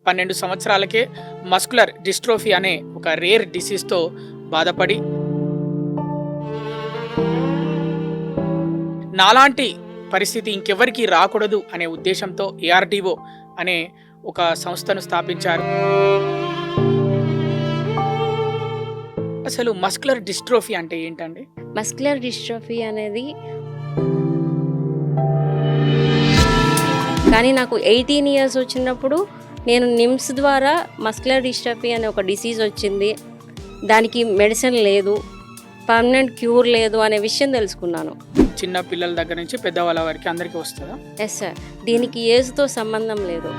12 సంవత్సరాలకే muscular dystrophy అనే ఒక రేర్ డిసీజ్‌తో బాధపడి నాలాంటి పరిస్థితి ఇంకెవ్వరికీ రాకూడదు అనే ఉద్దేశంతో ఏఆర్‌డిఓ అనే ఒక సంస్థను స్థాపించారు. అసలు మస్కులర్ డిస్ట్రోఫీ అంటే ఏంటండి? మస్కులర్ డిస్ట్రోఫీ అనేది కానీ నాకు 18 ఇయర్స్ వచ్చినప్పుడు నేను నిమ్స్ ద్వారా మస్కులర్ డిస్ట్రోఫీ అనే ఒక డిసీజ్ వచ్చింది. దానికి మెడిసిన్ లేదు, పర్మనెంట్ క్యూర్ లేదు అనే విషయం తెలుసుకున్నాను. చిన్న పిల్లల దగ్గర నుంచి పెద్దవాళ్ళ వరకు అందరికీ వస్తుందా? Yes sir. దీనికి ఏజ్తో సంబంధం లేదు.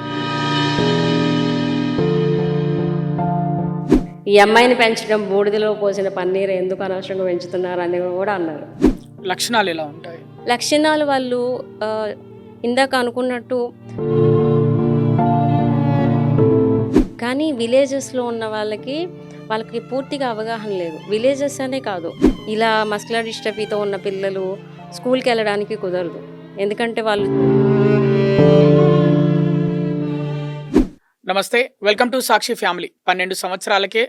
ఈ అమ్మాయిని పెంచడం బూడిదలో పోసిన పన్నీరు ఎందుకు అనవసరంగా పెంచుతున్నారు అని కూడా అన్నారు. లక్షణాలు ఎలా ఉంటాయి? లక్షణాలు వాళ్ళు ఇందాక అనుకున్నట్టు కానీ విలేజెస్లో ఉన్న వాళ్ళకి పూర్తిగా అవగాహన లేదు. విలేజెస్ అనే కాదు, ఇలా మస్కులర్ డిస్ట్రోఫీతో ఉన్న పిల్లలు స్కూల్కి వెళ్ళడానికి కుదరదు. ఎందుకంటే వాళ్ళు నమస్తే, వెల్కమ్ టు సాక్షి ఫ్యామిలీ. 12 సంవత్సరాలకే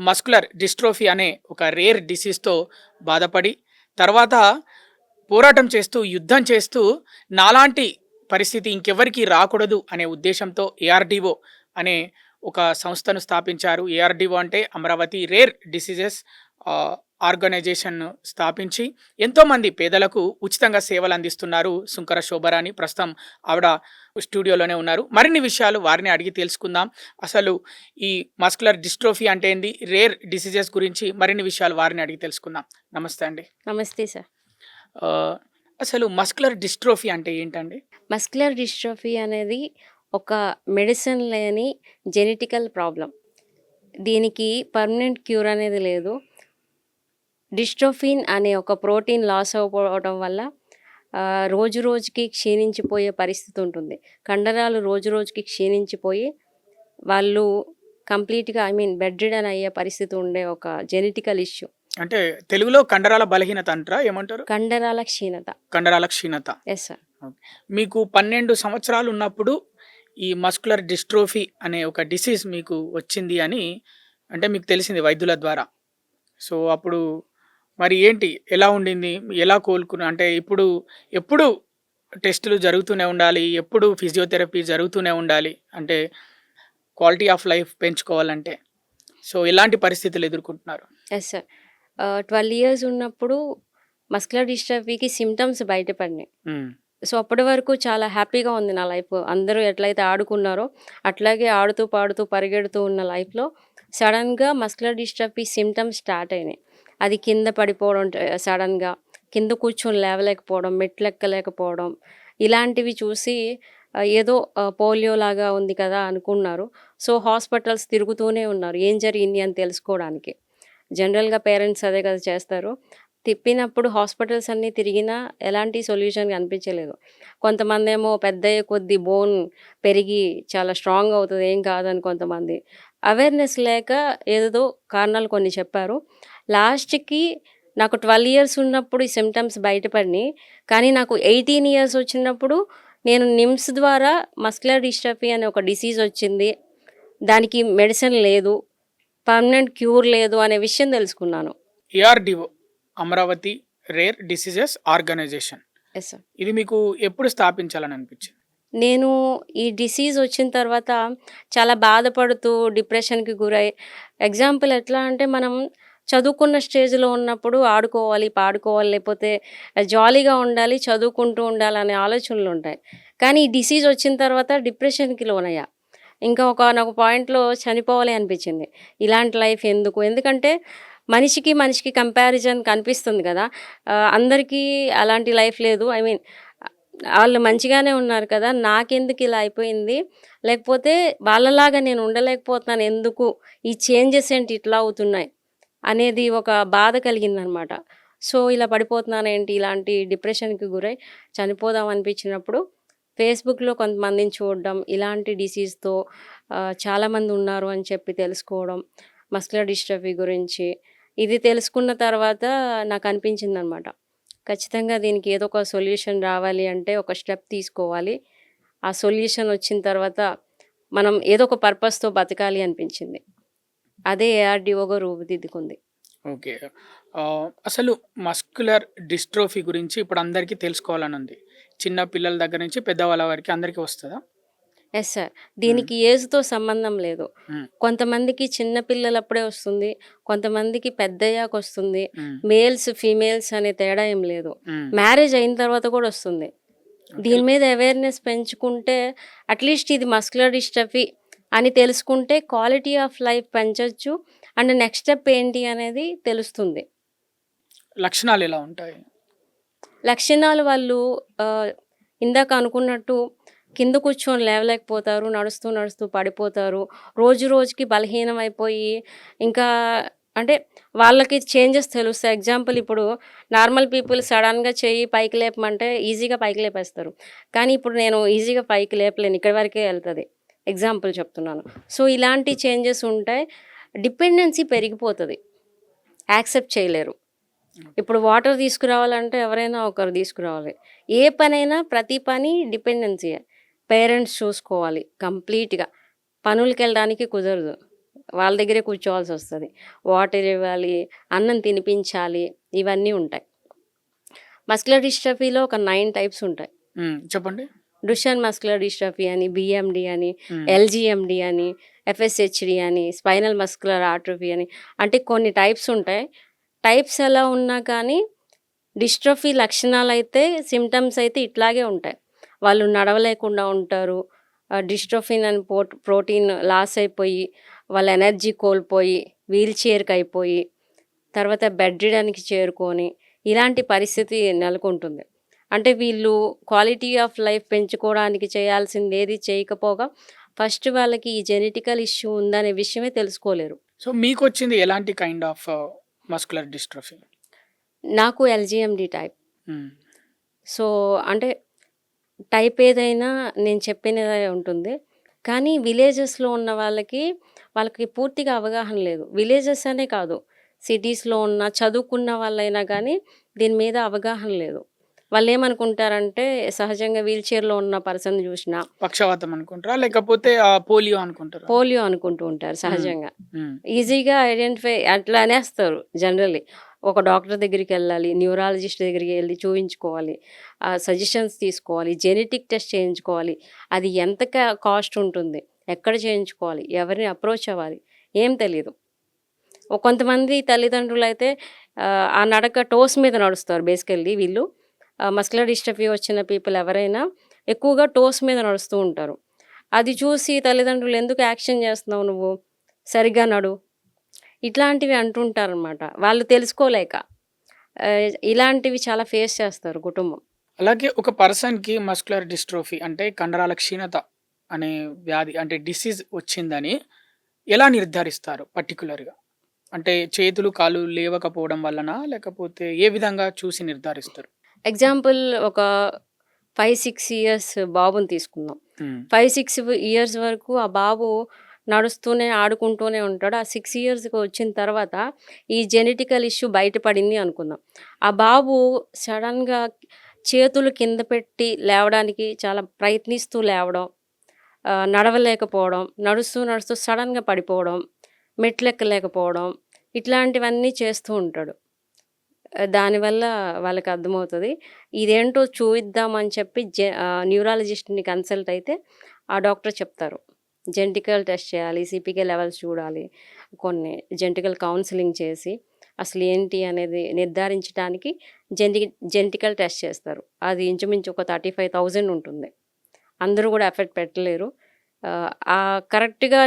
మస్కులర్ డిస్ట్రోఫీ అనే ఒక రేర్ డిసీజ్‌తో బాధపడి తర్వాత పోరాటం చేస్తూ యుద్ధం చేస్తూ నాలాంటి పరిస్థితి ఇంకెవ్వరికీ రాకూడదు అనే ఉద్దేశంతో ఏఆర్‌డిఓ అనే ఒక సంస్థను స్థాపించారు. ఏఆర్‌డిఓ అంటే అమరావతి రేర్ డిసీజెస్ ఆర్గనైజేషన్ స్థాపించి ఎంతోమంది పేదలకు ఉచితంగా సేవలు అందిస్తున్నారు. సుంకర శోభరాణి ప్రస్తుతం ఆవిడ స్టూడియోలోనే ఉన్నారు. మరిన్ని విషయాలు వారిని అడిగి తెలుసుకుందాం. అసలు ఈ మస్కులర్ డిస్ట్రోఫీ అంటే ఏంది, రేర్ డిసీజెస్ గురించి మరిన్ని విషయాలు వారిని అడిగి తెలుసుకుందాం. నమస్తే అండి. నమస్తే సార్. అసలు మస్కులర్ డిస్ట్రోఫీ అంటే ఏంటండి? మస్కులర్ డిస్ట్రోఫీ అనేది ఒక మెడిసిన్ లేని జెనెటికల్ ప్రాబ్లం. దీనికి పర్మనెంట్ క్యూర్ అనేది లేదు. డిస్ట్రోఫిన్ అనే ఒక ప్రోటీన్ లాస్ అయిపోవడం వల్ల రోజు రోజుకి క్షీణించిపోయే పరిస్థితి ఉంటుంది. కండరాలు రోజు రోజుకి క్షీణించిపోయి వాళ్ళు కంప్లీట్గా బెడ్ రిడన్ అయ్యే పరిస్థితి ఉండే ఒక జెనెటికల్ ఇష్యూ. అంటే తెలుగులో కండరాల బలహీనత అంటారా? ఏమంటారు? కండరాల క్షీణత. కండరాల క్షీణత. Yes sir. మీకు 12 సంవత్సరాలు ఉన్నప్పుడు ఈ మస్కులర్ డిస్ట్రోఫీ అనే ఒక డిసీజ్ మీకు వచ్చింది అని అంటే మీకు తెలిసింది వైద్యుల ద్వారా. సో అప్పుడు మరి ఏంటి, ఎలా ఉండింది, ఎలా కోలుకున్నా? అంటే ఎప్పుడు టెస్టులు జరుగుతూనే ఉండాలి, ఎప్పుడు ఫిజియోథెరపీ జరుగుతూనే ఉండాలి, అంటే క్వాలిటీ ఆఫ్ లైఫ్ పెంచుకోవాలంటే. సో ఎలాంటి పరిస్థితులు ఎదుర్కొంటున్నారు? Yes sir. 12 ఇయర్స్ ఉన్నప్పుడు మస్కులర్ డిస్ట్రోఫీకి సిమ్టమ్స్ బయటపడినాయి. సో అప్పటి వరకు చాలా హ్యాపీగా ఉంది నా లైఫ్. అందరూ ఎట్లయితే ఆడుకున్నారో అట్లాగే ఆడుతూ పాడుతూ పరిగెడుతూ ఉన్న లైఫ్లో సడన్గా మస్కులర్ డిస్ట్రోఫీ సిమ్టమ్స్ స్టార్ట్ అయినాయి. అది కింద పడిపోవడం, సడన్గా కింద కూర్చొని లేవలేకపోవడం, మెట్లు ఎక్కలేకపోవడం, ఇలాంటివి చూసి ఏదో పోలియో లాగా ఉంది కదా అనుకున్నారు. సో హాస్పిటల్స్ తిరుగుతూనే ఉన్నారు ఏం జరిగింది అని తెలుసుకోవడానికి. జనరల్గా పేరెంట్స్ అదే కదా చేస్తారు. తిప్పినప్పుడు హాస్పిటల్స్ అన్నీ తిరిగినా ఎలాంటి సొల్యూషన్ కనిపించలేదు. కొంతమంది ఏమో పెద్దయ్యే కొద్దీ బోన్ పెరిగి చాలా స్ట్రాంగ్ అవుతుంది, ఏం కాదని కొంతమంది. అవేర్నెస్ లేక ఏదేదో కారణాలు కొన్ని చెప్పారు. లాస్ట్కి నాకు 12 ఇయర్స్ ఉన్నప్పుడు ఈ సిమ్టమ్స్ బయటపడినాయి. కానీ నాకు 18 ఇయర్స్ వచ్చినప్పుడు నేను నిమ్స్ ద్వారా మస్కులర్ డిస్ట్రోఫీ అనే ఒక డిసీజ్ వచ్చింది. దానికి మెడిసిన్ లేదు, పర్మనెంట్ క్యూర్ లేదు అనే విషయం తెలుసుకున్నాను. ARDO Amaravati rare diseases organisation, yes sir. ఇది మీకు ఎప్పుడు స్థాపించాలని అనిపించింది? నేను ఈ డిసీజ్ వచ్చిన తర్వాత చాలా బాధపడుతూ డిప్రెషన్కి గురై, ఎగ్జాంపుల్ ఎట్లా అంటే మనం చదువుకున్న స్టేజ్లో ఉన్నప్పుడు ఆడుకోవాలి, పాడుకోవాలి, లేకపోతే జాలీగా ఉండాలి, చదువుకుంటూ ఉండాలనే ఆలోచనలు ఉంటాయి. కానీ ఈ డిసీజ్ వచ్చిన తర్వాత డిప్రెషన్కి లోనయ్యా. ఇంకా నాకు పాయింట్లో చనిపోవాలి అనిపించింది. ఇలాంటి లైఫ్ ఎందుకు? ఎందుకంటే మనిషికి కంపారిజన్ కనిపిస్తుంది కదా. అందరికీ అలాంటి లైఫ్ లేదు. వాళ్ళు మంచిగానే ఉన్నారు కదా, నాకెందుకు ఇలా అయిపోయింది, లేకపోతే వాళ్ళలాగా నేను ఉండలేకపోతున్నాను ఎందుకు, ఈ చేంజెస్ ఏంటి ఇట్లా అవుతున్నాయి అనేది ఒక బాధ కలిగిందనమాట. సో ఇలా పడిపోతున్నానేంటి, ఇలాంటి డిప్రెషన్కి గురై చనిపోదాం అనిపించినప్పుడు ఫేస్బుక్లో కొంతమందిని చూడడం, ఇలాంటి డిసీజ్తో చాలామంది ఉన్నారు అని చెప్పి తెలుసుకోవడం, మస్కులర్ డిస్ట్రోఫీ గురించి ఇది తెలుసుకున్న తర్వాత నాకు అనిపించిందనమాట, ఖచ్చితంగా దీనికి ఏదో ఒక సొల్యూషన్ రావాలి అంటే ఒక స్టెప్ తీసుకోవాలి. ఆ సొల్యూషన్ వచ్చిన తర్వాత మనం ఏదో ఒక పర్పస్‌తో బతకాలి అనిపించింది. అదే ఏఆర్‌డీఓగా రూపుదిద్దుకుంది. ఓకే. అసలు మస్క్యులర్ డిస్ట్రోఫీ గురించి ఇప్పుడు అందరికీ తెలుసుకోవాలని ఉంది. చిన్న పిల్లల దగ్గర నుంచి పెద్దవాళ్ళ వరకి అందరికీ వస్తదా? Yes sir. హ్మ్. దీనికి ఏజ్‌తో సంబంధం లేదు. హ్మ్. కొంతమందికి చిన్న పిల్లలప్పుడే వస్తుంది. కొంతమందికి పెద్దయ్యాకొస్తుంది. హ్మ్. మేల్స్, ఫీమేల్స్ అనే తేడా ఏం లేదు. హ్మ్. మ్యారేజ్ అయిన తర్వాత కూడా వస్తుంది. ఓకే. దీని మీద అవేర్‌నెస్ పెంచుకుంటే అట్‌లీస్ట్ ఇది మస్కులర్ డిస్ట్రఫీ అని తెలుసుకుంటే క్వాలిటీ ఆఫ్ లైఫ్ పెంచొచ్చు. అండ్ నెక్స్ట్ స్టెప్ ఏంటి అనేది తెలుస్తుంది. లక్షణాలెలా ఉంటాయి? లక్షణాలు వాళ్ళు ఆహ్, ఇందాక అనుకున్నట్టు కింద కూర్చొని లేవలేకపోతారు. నడుస్తూ, నడుస్తూ పడిపోతారు. రోజు రోజుకి బలహీనమైపోయి ఇంకా అంటే వాళ్ళకి చేంజెస్ తెలుస్తాయి. ఎగ్జాంపుల్ ఇప్పుడు నార్మల్ పీపుల్ సడెన్‌గా చెయ్యి పైకి లేపమంటే ఈజీగా పైకి లేపేస్తారు. కానీ ఇప్పుడు నేను ఈజీగా పైకి లేపలేను. ఇక్కడి వరకే ఎళ్తది. ఎగ్జాంపుల్ చెప్తున్నాను. సో, ఇలాంటి చేంజెస్ ఉంటాయి. డిపెండెన్సీ పెరిగిపోతది. యాక్సెప్ట్ చేయలేరు. ఇప్పుడు వాటర్ తీసుకురావాలంటే ఎవరైనా ఒకరు తీసుకురావాలి. ఏ పనైనా ప్రతి పని డిపెండెన్సీయే. పేరెంట్స్ చూసుకోవాలి కంప్లీట్‌గా. పనులకెళ్ళడానికి కుదరదు. వాళ్ళ దగ్గరే కూర్చోవాల్సొస్తది. వాటర్ ఇవ్వాలి, అన్నం తినిపించాలి, ఇవన్నీ ఉంటాయి. మస్కులర్ డిస్ట్రఫీలో ఒక 9 టైప్స్ ఉంటాయి. హ్మ్. చెప్పండి. డుషెన్ మస్కులర్ డిస్ట్రఫీ అని, బీఎండీ అని, హ్మ్. ఎల్‌జీఎండీ అని, ఎఫ్ఎస్‌హెచ్‌డీ అని, స్పైనల్ మస్కులర్ ఆట్రోఫీ అని అంటే కొన్ని టైప్స్ ఉంటాయి. టైప్స్ ఎలా ఉన్నా కానీ డిస్ట్రోఫీ లక్షణాలైతే సింప్టమ్స్ అయితే ఇట్లాగే ఉంటాయి. వాళ్ళు నడవలేకుండా ఉంటారు. డిస్ట్రోఫిన్ అని ప్రోటీన్ లాస్ అయిపోయి, వాళ్ళ ఎనర్జీ కోల్పోయి, వీల్ చైర్‌కయిపోయి, తర్వాత బెడ్ రిడెన్‌కి చేరుకొని, ఇలాంటి పరిస్థితి నెలకొంటుంది. అంటే వీళ్ళు క్వాలిటీ ఆఫ్ లైఫ్ పెంచుకోవడానికి చేయాల్సిందేది చేయకపోగా, ఫస్ట్ వాళ్ళకి ఈ జెనెటికల్ ఇష్యూ ఉందనే విషయమే తెలుసుకోలేరు. సో, మీకొచ్చింది ఎలాంటి కైండ్ ఆఫ్ మస్క్యులర్ డిస్ట్రోఫీ? నాకు ఎల్‌జీఎండీ టైప్. హ్మ్. సో, అంటే టైప్ ఏదైనా నేను చెప్పినదే ఉంటుంది. కానీ విలేజెస్‌లో ఉన్న వాళ్ళకి పూర్తిగా అవగాహన లేదు. విలేజెస్ అనే కాదు. సిటీస్‌లో ఉన్న చదువుకున్న వాళ్ళైనా గానీ దీని మీద అవగాహన లేదు. వాళ్ళేమనుకుంటారంటే సహజంగా వీల్ చైర్‌లో ఉన్న పర్సన్‌ని జూషినా పక్షవాతం అనుకుంటారా? లేకపోతే పోలియో అనుకుంటారా? పోలియో అనుకుంటూ ఉంటారు హ్మ్. సహజంగా. హ్మ్. ఈజీగా ఐడెంటిఫై అట్లా అనేస్తారు జనరల్లీ. ఒక డాక్టర్ దగ్గరికెళ్ళాలి, న్యూరాలజిస్ట్ దగ్గరికి ఎళ్లి చూయించుకోవాలి. సజెషన్స్ తీసుకోవాలి, జెనెటిక్ టెస్ట్ చేయించుకోవాలి. అది ఎంత కాస్ట్ ఉంటుంది, ఎక్కడ చేయించుకోవాలి, ఎవరిని అప్రోచ్ అవ్వాలి, ఏం తెలీదు. కొంతమంది తల్లిదండ్రులైతే ఆ నడక టోస్ మీద నడుస్తారు బేసికల్లీ వీళ్ళు. మస్కులర్ డిస్ట్రఫీ వచ్చిన పీపుల్ ఎవరైనా ఎక్కువగా టోస్ మీద నడుస్తూ ఉంటారు. అది చూసి తల్లిదండ్రులు "ఎందుకు యాక్షన్ చేస్తున్నావు నువ్వు? సరిగ్గా నడు." ఇట్లాంటివి అంటుంటారనమాట. వాళ్ళు తెలుసుకోలేక. ఇలాంటివి చాలా ఫేస్ చేస్తారు కుటుంబం. అలాగే ఒక పర్సన్‌కి మస్క్యులర్ డిస్ట్రోఫీ అంటే కండరాల క్షీణత అనే వ్యాధి అంటే డిసీజ్ వచ్చిందని ఎలా నిర్ధారిస్తారు పర్టిక్యులర్‌గా? అంటే చేతులు, కాళ్ళు లేవకపోవడం వల్లనా? లేకపోతే ఏ విధంగా చూసి నిర్ధారిస్తారు? ఎగ్జాంపుల్ ఒక 5, 6 ఇయర్స్ బాబుని తీసుకుందాం. హ్మ్. 5, 6 ఇయర్స్ వరకు ఆ బాబు నడుస్తూనే, ఆడుకుంటూనే ఉంటాడు. ఆ 6 ఇయర్స్‌కి వచ్చిన తర్వాత ఈ జెనెటికల్ ఇష్యూ బయటపడింది అనుకుందాం. ఆ బాబు సడెన్‌గా చేతులు కింద పెట్టి లేవడానికి చాలా ప్రయత్నిస్తూ లేవడం, నడవలేకపోవడం, నడుస్తూ, నడుస్తూ సడెన్‌గా పడిపోవడం, మెట్లెక్కలేకపోవడం, ఇట్లాంటివన్నీ చేస్తూ ఉంటాడు. దానివల్ల వాళ్ళకర్థమవుతది. ఇదేంటో చూయిద్దామని చెప్పి న్యూరాలజిస్ట్‌ని కన్సల్ట్ అయితే ఆ డాక్టర్ చెప్తారు. జెనెటికల్ టెస్ట్ చేయాలి, సిపికే లెవెల్స్ చూడాలి. కొన్ని జెనెటికల్ కౌన్సెలింగ్ చేసి అసలు ఏంటి అనేది నిర్ధారించటానికి జెనెటికల్ టెస్ట్ చేస్తారు. అది ఇంచుమించు ఒక 35,000 ఉంటుంది. అందరూ గూడా ఎఫర్ట్ పెట్టలేరు. కరెక్ట్‌గా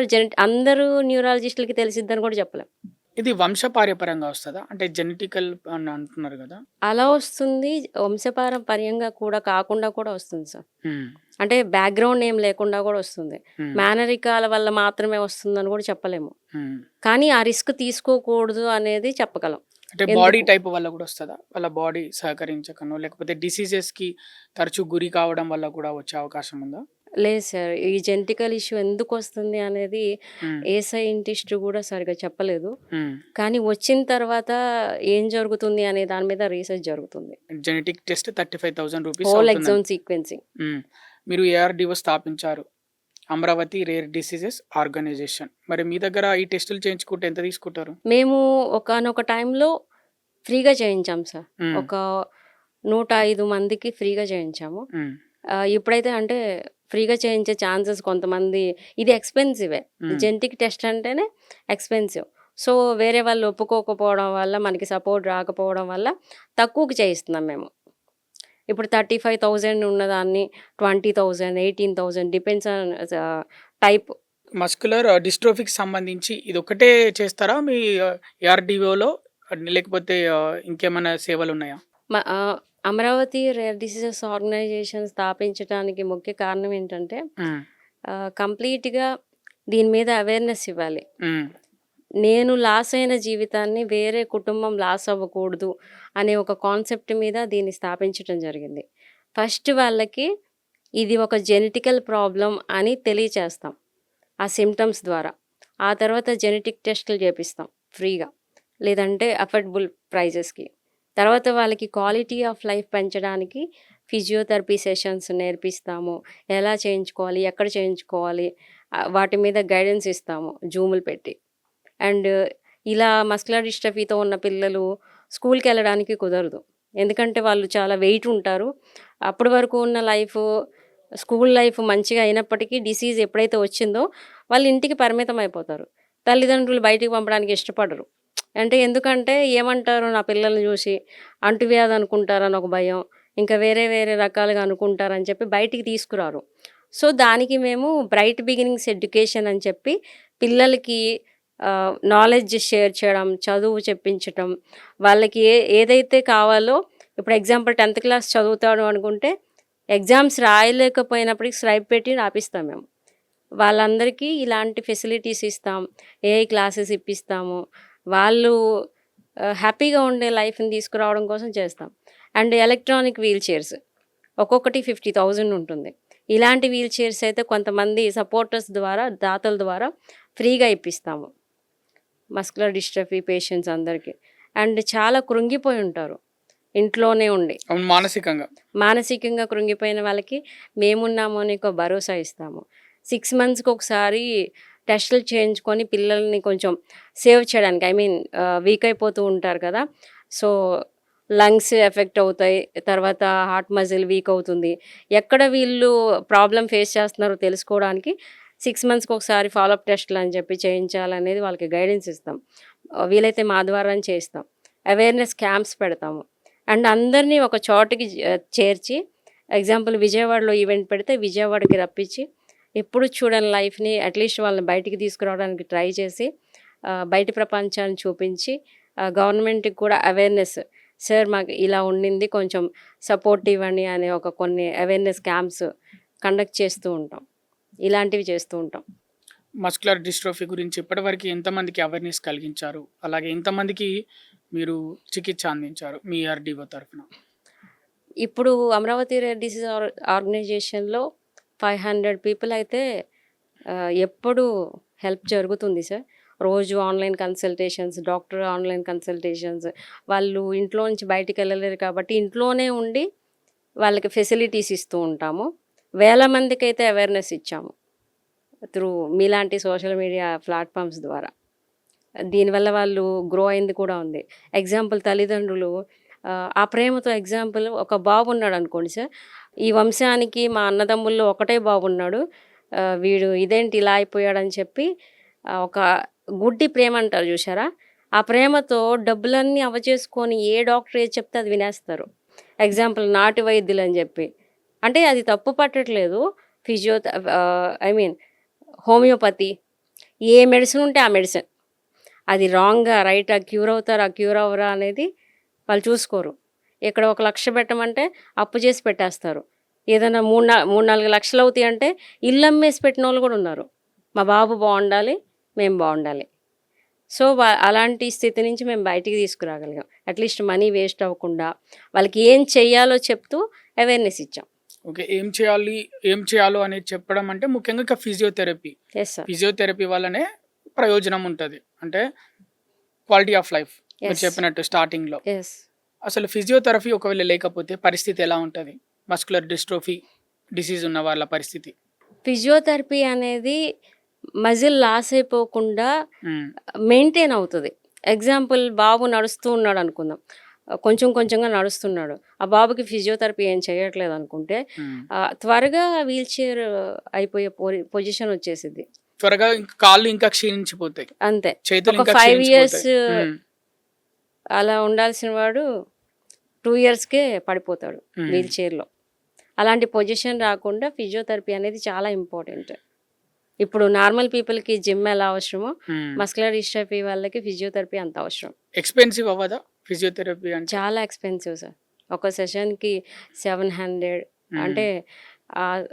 అందరూ న్యూరాలజిస్ట్‌లకి తెలిసిద్దని గూడా చెప్పలేం. ఇది వంశపార్యపర్యంగా వస్తదా? అంటే జెనెటికల్ అని అంటున్నారు గదా! అలా వస్తుంది. వంశపారంపర్యంగా కూడా కాకుండా కూడా వస్తుంది సార్. హ్మ్. అంటే బ్యాక్‌గ్రౌండ్ ఏం లేకుండా గూడా వస్తుంది. హ్మ్. మేనరికాల వల్ల మాత్రమే వస్తుందని గూడా చెప్పలేము. హ్మ్. కానీ ఆ రిస్క్ తీసుకోకూడదు అనేది చెప్పగలం. అంటే బాడీ ఎందుకు? టైప్ వల్ల గూడా వస్తదా? వాళ్ళ బాడీ సహకరించకనో, లేకపోతే డిసీజెస్‌కి తరచూ గురి కావడం వల్ల కూడా వచ్చే అవకాశం ఉందా? లేదు సార్. ఈ జెనెటికల్ ఇష్యూ ఎందుకొస్తుంది అనేది హ్మ్. ఏ సైంటిస్ట్ గూడా సరిగ్గా చెప్పలేదు. హ్మ్. కానీ వచ్చిన తర్వాత ఏం జరుగుతుంది అనే దాని మీద రీసెర్చ్ జరుగుతుంది. జెనెటిక్ టెస్ట్ 35,000 రూపీస్ హోల్ అవుతుందని. Exome sequencing. హ్మ్. మీరు ఏఆర్‌డీఓ స్థాపించారు. Amaravati rare diseases organisation. మరి మీ దగ్గర ఈ టెస్టులు చేయించుకుంటే ఎంత తీసుకుంటారు? మేము ఒకానొక టైంలో ఫ్రీగా చేయించాం సార్. హ్మ్. ఒక 105 మందికి ఫ్రీగా చేయించాము. హ్మ్. ఇప్పుడైతే అంటే ఫ్రీగా చేయించే ఛాన్సెస్ కొంతమంది ఇది ఎక్స్‌పెన్సివే. హ్మ్. జెనెటిక్ టెస్ట్ అంటేనే ఎక్స్‌పెన్సివ్. సో, వేరే వాళ్ళు ఒప్పుకోకపోవడం వల్ల, మనకి సపోర్ట్ రాకపోవడం వల్ల తక్కువకి చేయిస్తున్నాం మేము. ఇప్పుడు 35,000 ఉన్నదాన్ని 20,000, 18,000 డిపెండ్స్ ఆన్ టైప్. మస్కులర్ డిస్ట్రోఫీకి సంబంధించి ఇదొక్కటే చేస్తారా మీ ఏఆర్‌డీఓలో? లేకపోతే ఇంకేమైనా సేవలున్నాయా? అమరావతి రేర్ డిసీజెస్ ఆర్గనైజేషన్ స్థాపించడానికి ముఖ్య కారణం ఏంటంటే, హ్మ్. కంప్లీట్‌గా దీని మీద అవేర్‌నెస్ ఇవ్వాలి. హ్మ్. నేను లాస్ అయిన జీవితాన్ని వేరే కుటుంబం లాస్ అవ్వకూడదు అనే ఒక కాన్సెప్ట్ మీద దీన్ని స్థాపించటం జరిగింది. ఫస్ట్ వాళ్ళకి ఇది ఒక జెనెటికల్ ప్రాబ్లమ్ అని తెలియచేస్తాం. ఆ సిమ్టమ్స్ ద్వారా. ఆ తర్వాత జెనెటిక్ టెస్టులు చేపిస్తాం ఫ్రీగా. లేదంటే అఫోర్డబుల్ ప్రైజెస్‌కి. తర్వాత వాళ్ళకి క్వాలిటీ ఆఫ్ లైఫ్ పెంచడానికి ఫిజియోథెరపీ సెషన్స్ నేర్పిస్తాము. ఎలా చేయించుకోవాలి? ఎక్కడ చేయించుకోవాలి? వాటి మీద గైడెన్స్ ఇస్తాము జూములు పెట్టి. అండ్ ఇలా మస్కులర్ డిస్ట్రఫీతో ఉన్న పిల్లలు స్కూల్‌కెళ్ళడానికి కుదరదు. ఎందుకంటే వాళ్ళు చాలా వెయిట్ ఉంటారు. అప్పటి వరకు ఉన్న స్కూల్ లైఫ్ మంచిగా అయినప్పటికీ డిసీజ్ ఎప్పుడైతే వచ్చిందో వాళ్ళు ఇంటికి పరిమితం అయిపోతారు. తల్లిదండ్రులు బయటికి పంపడానికి ఇష్టపడరు. అంటే ఎందుకంటే ఏమంటారు నా పిల్లల్ని చూసి, అంటువ్యాధి అనుకుంటారని ఒక భయం. ఇంకా వేరే వేరే రకాలుగా అనుకుంటారని చెప్పి బయటికి తీసుకురారు. సో, దానికి మేము బ్రైట్ బిగినింగ్స్ ఎడ్యుకేషన్ అని చెప్పి పిల్లలకి నాలెడ్జ్ షేర్ చేయడం, చదువు చెప్పించటం, వాళ్ళకి ఏదైతే కావాలో ఇప్పుడు ఎగ్జాంపుల్ 10థ్ క్లాస్ చదువుతాడు అనుకుంటే, ఎగ్జామ్స్ రాయలేకపోయినప్పటికి స్క్రైబ్ పెట్టి రాపిస్తాం మేము. వాళ్ళందరికీ ఇలాంటి ఫెసిలిటీస్ ఇస్తాం. ఏఐ క్లాసెస్ ఇప్పిస్తాము. వాళ్ళు హ్యాపీగా ఉండే లైఫ్‌ని తీసుకురావడం కోసం చేస్తాం. అండ్ ఎలక్ట్రానిక్ వీల్ చైర్స్ ఒక్కొక్కటి 50,000 ఉంటుంది. ఇలాంటి వీల్ చైర్స్ అయితే కొంతమంది సపోర్టర్స్ ద్వారా, దాతల ద్వారా ఫ్రీగా ఇప్పిస్తాము. మస్కులర్ డిస్ట్రఫీ పేషెంట్స్ అందరికి. అండ్ చాలా కృంగిపోయి ఉంటారు. ఇంట్లోనే ఉండి. అవును. మానసికంగా. మానసికంగా కృంగిపోయిన వాళ్ళకి మేమున్నాము అని ఒక భరోసా ఇస్తాము. 6 మంత్స్‌కి ఒకసారి టెస్టులు చేయించుకొని పిల్లల్ని కొంచెం సేవ్ చేయడానికి వీక్ అయిపోతూ ఉంటారు కదా! సో, లంగ్స్ ఎఫెక్ట్ అవుతాయి. తర్వాత హార్ట్ మజిల్ వీక్ అవుతుంది. ఎక్కడ వీళ్ళు ప్రాబ్లమ్ ఫేస్ చేస్తున్నారో తెలుసుకోవడానికి 6 మంత్స్‌కి ఒకసారి ఫాలోఅప్ టెస్టులు అని చెప్పి చేయించాలనేది వాళ్ళకి గైడెన్స్ ఇస్తాం. వీలైతే మా ద్వారానే చేయిస్తాం. అవేర్‌నెస్ క్యాంప్స్ పెడతాము. అండ్ అందరినీ ఒక చోటకి చేర్చి ఎగ్జాంపుల్ విజయవాడలో ఈవెంట్ పెడితే విజయవాడకి రప్పించి ఎప్పుడు చూడని లైఫ్‌ని అట్‌లీస్ట్ వాళ్ళని బయటికి తీసుకురావడానికి ట్రై చేసి బయటి ప్రపంచాన్ని చూపించి గవర్నమెంట్‌కి కూడా అవేర్‌నెస్ సార్ మాకు ఇలా ఉండింది కొంచెం సపోర్ట్ ఇవ్వండి అనే కొన్ని అవేర్‌నెస్ క్యాంప్స్ కండక్ట్ చేస్తూ ఉంటాం. ఇలాంటివి చేస్తూ ఉంటాం. మస్కులర్ డిస్ట్రోఫీ గురించి ఇప్పటివరకు ఎంతమందికి అవేర్‌నెస్ కలిగించారు? అలాగే ఎంతమందికి మీరు చికిత్స అందించారు మీ ఆర్‌డీఓ తరఫున? ఇప్పుడు అమరావతి రేర్ డిసీజ్ ఆర్గనైజేషన్‌లో 500 పీపుల్ అయితే ఎప్పుడు హెల్ప్ జరుగుతుంది సార్. రోజు online consultations, doctor online consultations. వాళ్ళు ఇంట్లో నుంచి బయటికెళ్ళలేరు కాబట్టి ఇంట్లోనే ఉండి వాళ్ళకి ఫెసిలిటీస్ ఇస్తూ ఉంటాము. వేల మందికైతే అవేర్‌నెస్ ఇచ్చాము. త్రూ మీలాంటి సోషల్ మీడియా ప్లాట్‌ఫామ్స్ ద్వారా. దీనివల్ల వాళ్ళు గ్రో అయింది కూడా ఉంది. ఎగ్జాంపుల్ తల్లిదండ్రులు ఆ ప్రేమతో ఎగ్జాంపుల్ ఒక బాబున్నాడనుకోండి సార్. ఈ వంశానికి మా అన్నదమ్ముల్లో ఒకటే బాబున్నాడు. వీడు ఇదేంటి ఇలా అయిపోయాడని చెప్పి ఒక గుడ్డి ప్రేమ అంటారు చూసారా? ఆ ప్రేమతో డబ్బులన్నీ అవచేసుకొని ఏ డాక్టర్ ఏది చెప్తే అది వినేస్తారు. ఎగ్జాంపుల్ నాటు వైద్యులని చెప్పి. అంటే అది తప్పు పట్టట్లేదు. ఫిజియోథె ఐ మీన్ హోమియోపతి ఏ మెడిసిన్ ఉంటే ఆ మెడిసిన్. అది రాంగా, రైటా, క్యూర్ అవుతారా, క్యూర్ అవ్వరా అనేది వాళ్ళు చూసుకోరు. ఇక్కడ 1,00,000 పెట్టమంటే అప్పు చేసి పెట్టేస్తారు. ఏదైనా 3, 4 లక్షలు అవుతాయంటే ఇల్లు అమ్మేసి పెట్టినోళ్ళు కూడా ఉన్నారు. మా బాబు బాగుండాలి, మేము బాగుండాలి. సో, అలాంటి స్థితి నుంచి మేము బయటికి తీసుకురాగలిగాం. అట్‌లీస్ట్ మనీ వేస్ట్ అవ్వకుండా వాళ్ళకి ఏం చెయ్యాలో చెప్తూ అవేర్‌నెస్ ఇచ్చాం. ఓకే. ఏం చేయాలో అనేది చెప్పడం అంటే ముఖ్యంగా ఇక ఫిజియోథెరపీ. Yes sir. ఫిజియోథెరపీ వల్లనే ప్రయోజనం ఉంటది. అంటే క్వాలిటీ ఆఫ్ లైఫ్ మీరు యెస్. చెప్పినట్టు స్టార్టింగ్‌లో. యెస్. అసలు ఫిజియోథెరపీ ఒకవేళ లేకపోతే పరిస్థితి ఎలా ఉంటది? మస్కులర్ డిస్ట్రోఫీ డిసీజ్ ఉన్న వాళ్ళ పరిస్థితి? ఫిజియోథెరపీ అనేది మజిల్ లాస్ అయిపోకుండా ఉమ్, మెయింటైన్ అవుతుంది. ఎగ్జాంపుల్ బాబు నడుస్తూ ఉన్నాడు అనుకుందాం. కొంచెం కొంచెంగా నడుస్తున్నాడు. ఆ బాబుకి ఫిజియోథెరపీ ఏం చేయట్లేదు అనుకుంటే ఉమ్. త్వరగా వీల్ చైర్ అయిపోయే పొజిషన్ వచ్చేసిద్ది. త్వరగా ఇంకా కాళ్ళు ఇంకా క్షీణించిపోతాయి, అంతే. చేతులు ఒక ఇంకా 5 ఇయర్స్ క్షీణించిపోతాయి. అలా ఉండాల్సిన వాడు 2 ఇయర్స్‌కే పడిపోతాడు ఉమ్, వీల్ చైర్‌లో. అలాంటి పొజిషన్ రాకుండా ఫిజియోథెరపీ అనేది చాలా ఇంపార్టెంట్. ఇప్పుడు నార్మల్ పీపుల్‌కి జిమ్ ఎలా అవసరమో ఉమ్. మస్కులర్ డిస్ట్రోఫీ వాళ్ళకి ఫిజియోథెరపీ అంత అవసరం. ఎక్స్పెన్సివ్ అవ్వదా ఫిజియోథెరపీ అంటే? చాలా ఎక్స్‌పెన్సివ్ సార్. ఒక సెషన్‌కి 700 ఉమ్. అంటే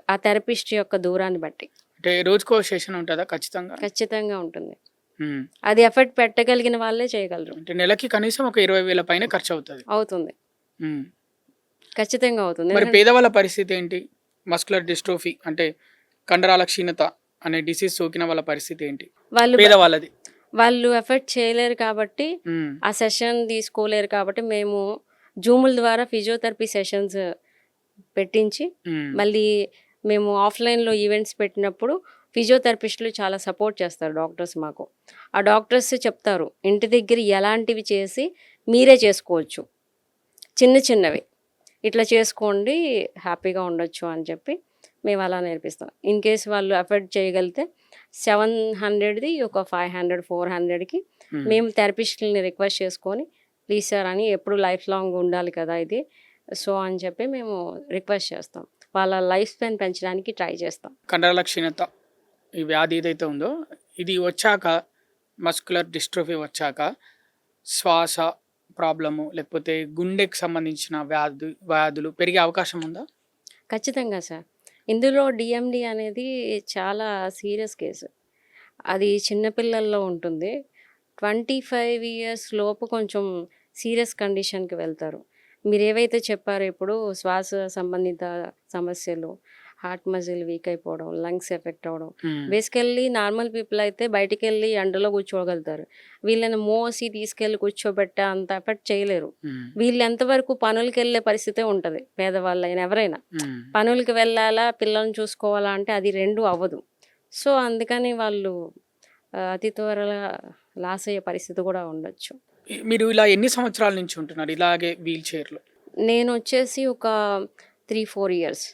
ఆ థెరపిస్ట్ యొక్క దూరాన్ని బట్టి. అంటే రోజుకో సెషన్ ఉంటుందా ఖచ్చితంగా? ఖచ్చితంగా ఉంటుంది. ఉమ్. అది ఎఫర్ట్ పెట్టగలిగిన వాళ్ళే చేయగలరు. అంటే నెలకి కనీసం ఒక 20,000 పైన ఖర్చు అవుతుంది. అవుతుంది. ఉమ్. ఖచ్చితంగా అవుతుంది. మరి పేదవాళ్ళ పరిస్థితి ఏంటి? మస్కులర్ డిస్ట్రోఫీ అంటే కండరాల క్షీణత అనే డిసీజ్ సోకిన వాళ్ళ పరిస్థితి ఏంటి? వాళ్ళు పేదవాళ్ళది. వాళ్ళు ఎఫర్ట్ చేయలేరు కాబట్టి ఉమ్, ఆ సెషన్ తీసుకోలేరు కాబట్టి మేము జూముల ద్వారా ఫిజియోథెరపీ సెషన్స్ పెట్టించి ఉమ్, మళ్ళీ మేము ఆఫ్లైన్లో ఈవెంట్స్ పెట్టినప్పుడు ఫిజియోథెరపిస్టులు చాలా సపోర్ట్ చేస్తారు డాక్టర్స్ మాకు. ఆ డాక్టర్స్ చెప్తారు ఇంటి దగ్గర ఎలాంటివి చేసి మీరే చేసుకోవచ్చు, చిన్న చిన్నవి ఇట్లా చేసుకోండి హ్యాపీగా ఉండొచ్చు అని చెప్పి మేము అలా నేర్పిస్తాం. ఇన్ కేస్ వాళ్ళు అఫోర్డ్ చేయగలిగితే 700ది ఒక 500 400కి ఉమ్. మేము థెరపిస్టులని రిక్వెస్ట్ చేసుకొని ప్లీజ్ సార్ అని ఎప్పుడు లైఫ్ లాంగ్ ఉండాలి కదా ఇది సో అని చెప్పి మేము రిక్వెస్ట్ చేస్తాం. వాళ్ళ లైఫ్ స్పాన్ పెంచడానికి ట్రై చేస్తాం. కండరాల క్షీణత ఈ వ్యాధి ఏదైతే ఉందో ఇది వచ్చాక, మస్కులర్ డిస్ట్రోఫీ వచ్చాక శ్వాస ప్రాబ్లము లేకపోతే గుండెకి సంబంధించిన వ్యాధులు పెరిగే అవకాశం ఉందా? ఖచ్చితంగా సార్. ఇందులో డిఎండి అనేది చాలా సీరియస్ కేసు. అది చిన్నపిల్లల్లో ఉంటుంది. 25 ఇయర్స్ లోపు కొంచెం సీరియస్ కండిషన్‌కి వెళ్తారు. మీరేవైతే చెప్పారో ఇప్పుడు శ్వాస సంబంధిత సమస్యలు, హార్ట్ మజిల్ వీక్ అయిపోవడం, లంగ్స్ ఎఫెక్ట్ అవ్వడం. ఉమ్, బేసికల్లీ నార్మల్ పీపుల్ అయితే బయటికెళ్ళి ఎండలో కూర్చోగలుగుతారు. వీళ్ళని మోసి తీసుకెళ్ళి కూర్చోబెట్టే అంత ఎఫెక్ట్ చేయలేరు. ఉమ్, వీళ్ళు ఎంతవరకు పనులకెళ్ళే పరిస్థితే ఉంటది. పేదవాళ్ళైనా ఎవరైనా. ఉమ్. పనులకి వెళ్ళాలా, పిల్లల్ని చూసుకోవాలా అంటే అది 2 అవ్వదు. సో, అందుకని వాళ్ళు అతి త్వరగా లాస్ అయ్యే పరిస్థితి కూడా ఉండొచ్చు. మీరు ఇలా ఎన్ని సంవత్సరాల నుంచి ఉంటున్నారు ఇలాగే వీల్ చైర్లో? నేనొచ్చేసి ఒక 3, 4 ఇయర్స్.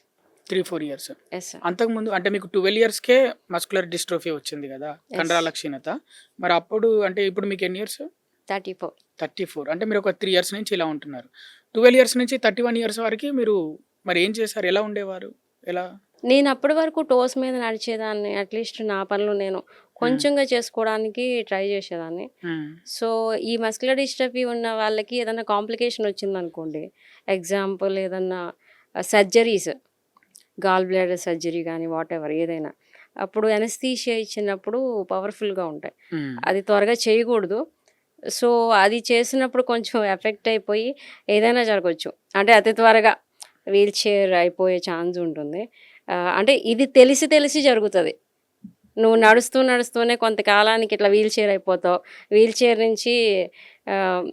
3-4 ఇయర్స్. Yes sir. అంతకుముందు అంటే మీకు 12 ఇయర్స్కే మస్కులర్ డిస్ట్రోఫీ వచ్చింది కదా, కండరాల క్షీణత. మరి అప్పుడు అంటే ఇప్పుడు మీకు ఎన్ని ఇయర్స్? 34. 34. అంటే మీరు ఒక 3 ఇయర్స్ నుంచి ఇలా ఉంటున్నారు. 12 ఇయర్స్ నుంచి 31 ఇయర్స్ వరకు మీరు మరి ఏం చేశారు? ఎలా ఉండేవారు? ఎలా? నేను అప్పటి వరకు టోస్ మీద నడిచేదాన్ని. అట్‌లీస్ట్ నా పనులు నేను కొంచెంగా చేసుకోవడానికి ట్రై చేసేదాన్ని. ఉమ్, సో, ఈ మస్కులర్ డిస్ట్రోఫీ ఉన్న వాళ్ళకి ఏదైనా కాంప్లికేషన్ వచ్చిందనుకోండి, ఎగ్జాంపుల్ ఏదన్నా సర్జరీస్, గాల్ బ్లాడర్ సర్జరీ కానీ వాటెవర్ ఏదైనా. అప్పుడు అనస్థీషియా ఇచ్చినప్పుడు పవర్‌ఫుల్‌గా ఉంటాయి. ఉమ్, అది త్వరగా చేయకూడదు. సో, అది చేసినప్పుడు కొంచెం ఎఫెక్ట్ అయిపోయి ఏదైనా జరగొచ్చు. అంటే అతి త్వరగా వీల్ చైర్ అయిపోయే ఛాన్స్ ఉంటుంది. అంటే ఇది తెలిసి జరుగుతది. నువ్వు నడుస్తూనే కొంతకాలానికి ఇట్లా వీల్ చైర్ అయిపోతావు. వీల్ చైర్ నుంచి ఆహ్,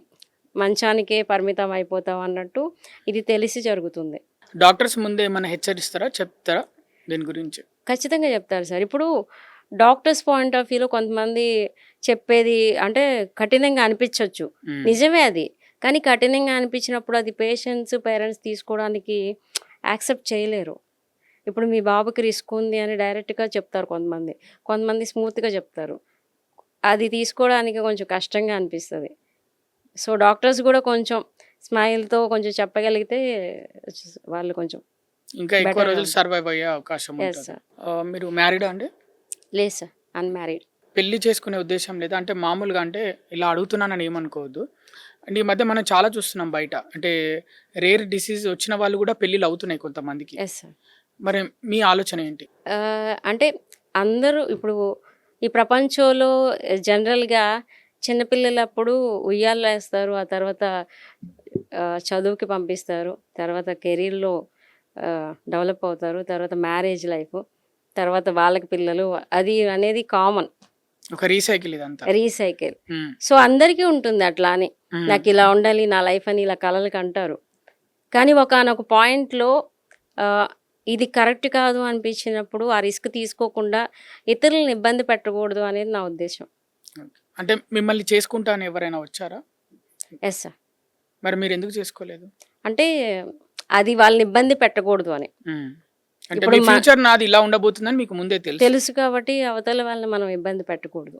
మంచానికే పరిమితం అయిపోతావు అన్నట్టు ఇది తెలిసి జరుగుతుంది. డాక్టర్స్ ముందే ఏమైనా హెచ్చరిస్తారా, చెప్తారా దీని గురించి? ఖచ్చితంగా చెప్తారు సార్. ఇప్పుడు డాక్టర్స్ పాయింట్ ఆఫ్ వ్యూలో కొంతమంది చెప్పేది అంటే కఠినంగా అనిపించొచ్చు. ఉమ్, నిజమే అది. కానీ కఠినంగా అనిపించినప్పుడు అది పేరెంట్స్ తీసుకోవడానికి యాక్సెప్ట్ చేయలేరు. ఇప్పుడు మీ బాబుకి రిస్క్ ఉంది అని డైరెక్ట్‌గా చెప్తారు కొంతమంది. కొంతమంది స్మూత్‌గా చెప్తారు. అది తీసుకోవడానికి కొంచెం కష్టంగా అనిపిస్తది. సో, డాక్టర్స్ కూడా కొంచెం స్మైల్‌తో కొంచెం చెప్పగలిగితే వాళ్ళు కొంచెం ఇంకా ఎక్కువ బెటర్‌గా రోజులు ఉంటుంది. సర్వైవ్ అయ్యే అవకాశం యెస్ ఉంటుంది. సార్. మీరు మ్యారీడా అండి? లేదు సార్. అన్‌మ్యారీడ్. పెళ్లి చేసుకునే ఉద్దేశం లేదా? అంటే మామూలుగా అంటే ఇలా అడుగుతున్నానని ఏమనుకోవద్దు. అంటే ఈ మధ్య మనం చాలా చూస్తున్నాం బయట. అంటే రేర్ డిసీజ్ వచ్చిన వాళ్ళు కూడా పెళ్ళిళ్ళు అవుతున్నాయి కొంతమందికి. Yes sir. మరి మీ ఆలోచన ఏంటి? అంటే అందరూ ఇప్పుడు ఈ ప్రపంచంలో జనరల్‌గా చిన్నపిల్లలప్పుడు ఉయ్యాల్లో ఏస్తారు. ఆ తర్వాత చదువుకి పంపిస్తారు. తర్వాత కెరీర్‌లో డెవలప్ అవుతారు. తర్వాత మ్యారేజ్ లైఫ్. తర్వాత వాళ్ళకి పిల్లలు అది అనేది కామన్. ఒక రీసైకిల్ ఇదంతా. రీసైకిల్. ఉమ్, సో, అందరికీ ఉంటుంది అట్లా అని. ఉమ్, నాకిలా ఉండాలి నా లైఫ్ అని ఇలా కలలు కంటారు. కానీ ఒకానొక పాయింట్‌లో ఆహ్, ఇది కరెక్ట్ కాదు అనిపించినప్పుడు ఆ రిస్క్ తీసుకోకుండా ఇతరులను ఇబ్బంది పెట్టకూడదు అనేది నా ఉద్దేశం. అంటే మిమ్మల్ని చేసుకుంటా అని ఎవరైనా వచ్చారా? Yes sir. మరి మీరెందుకు చేసుకోలేదు? అంటే అది వాళ్ళని ఇబ్బంది పెట్టకూడదు అని. అంటే ఇప్పుడు మీ ఫ్యూచర్ నాది ఇలా ఉండబోతుందని మీకు ముందే తెలుసు. తెలుసు కాబట్టి అవతల వాళ్ళని మనం ఇబ్బంది పెట్టకూడదు.